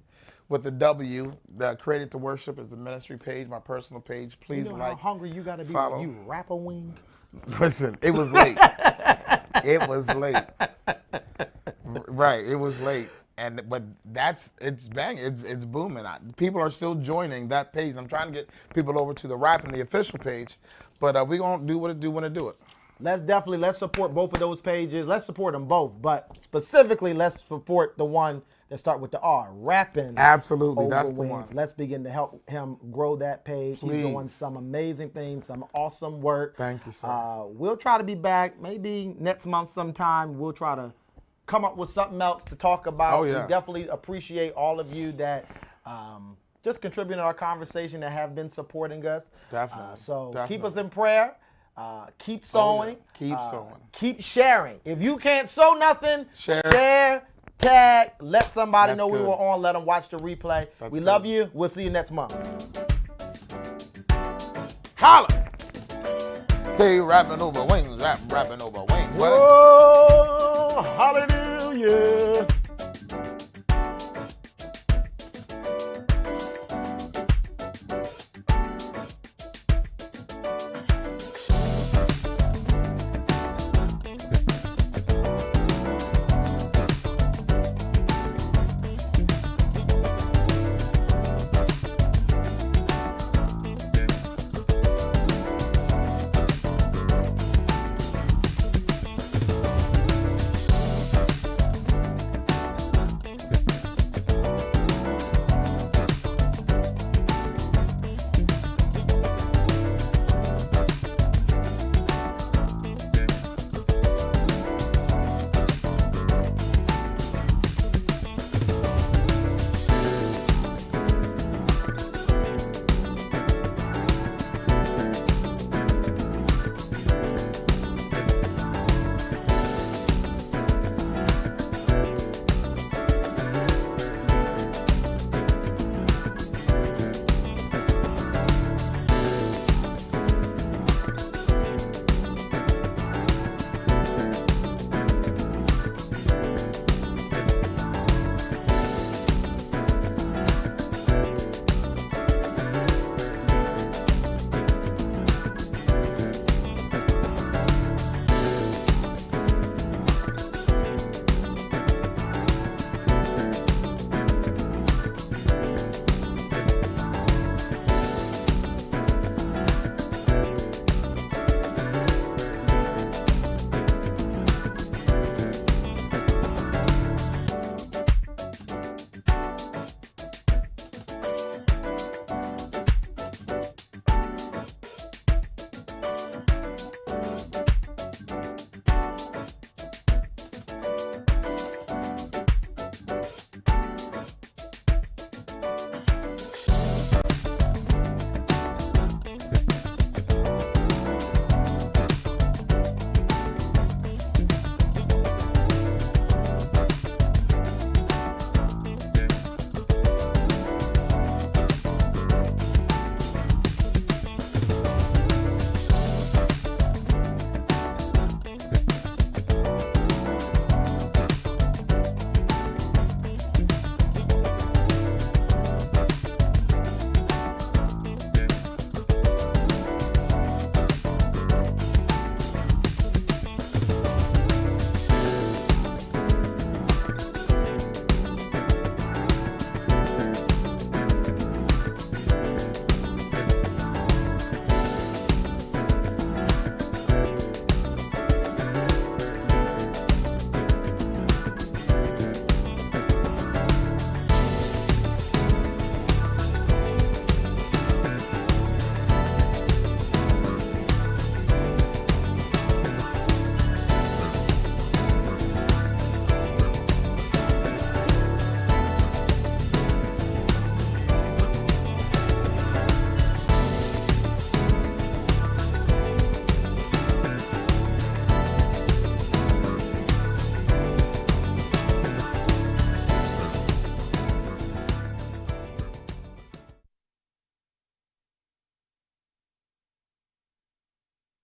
with the W. The Created to Worship is the ministry page, my personal page. Please how like, hungry you got to be follow. when you wrap a wing? Listen, it was late. It was late. Right, it was late. But it's banging. It's booming. People are still joining that page. I'm trying to get people over to the Rapping, the official page. But we're going to do what it do when it do it. Let's support both of those pages. Let's support them both. But specifically, let's support the one that start with the R, Rapping. Absolutely, Over that's the Wings. one. Let's begin to help him grow that page. Please. He's doing some amazing things, some awesome work. Thank you, sir. We'll try to be back maybe next month sometime. We'll try to come up with something else to talk about. Oh, yeah. We definitely appreciate all of you that just contribute to our conversation, that have been supporting us. Definitely. Keep us in prayer. Keep sowing. Keep sowing. Keep sharing. If you can't sow nothing, Share. tag, let somebody That's know we good. were on, let them watch the replay. That's We good. love you. We'll see you next month. Holla! Say Rapping Over Wings, Rapping Over Wings. Whoa, hallelujah.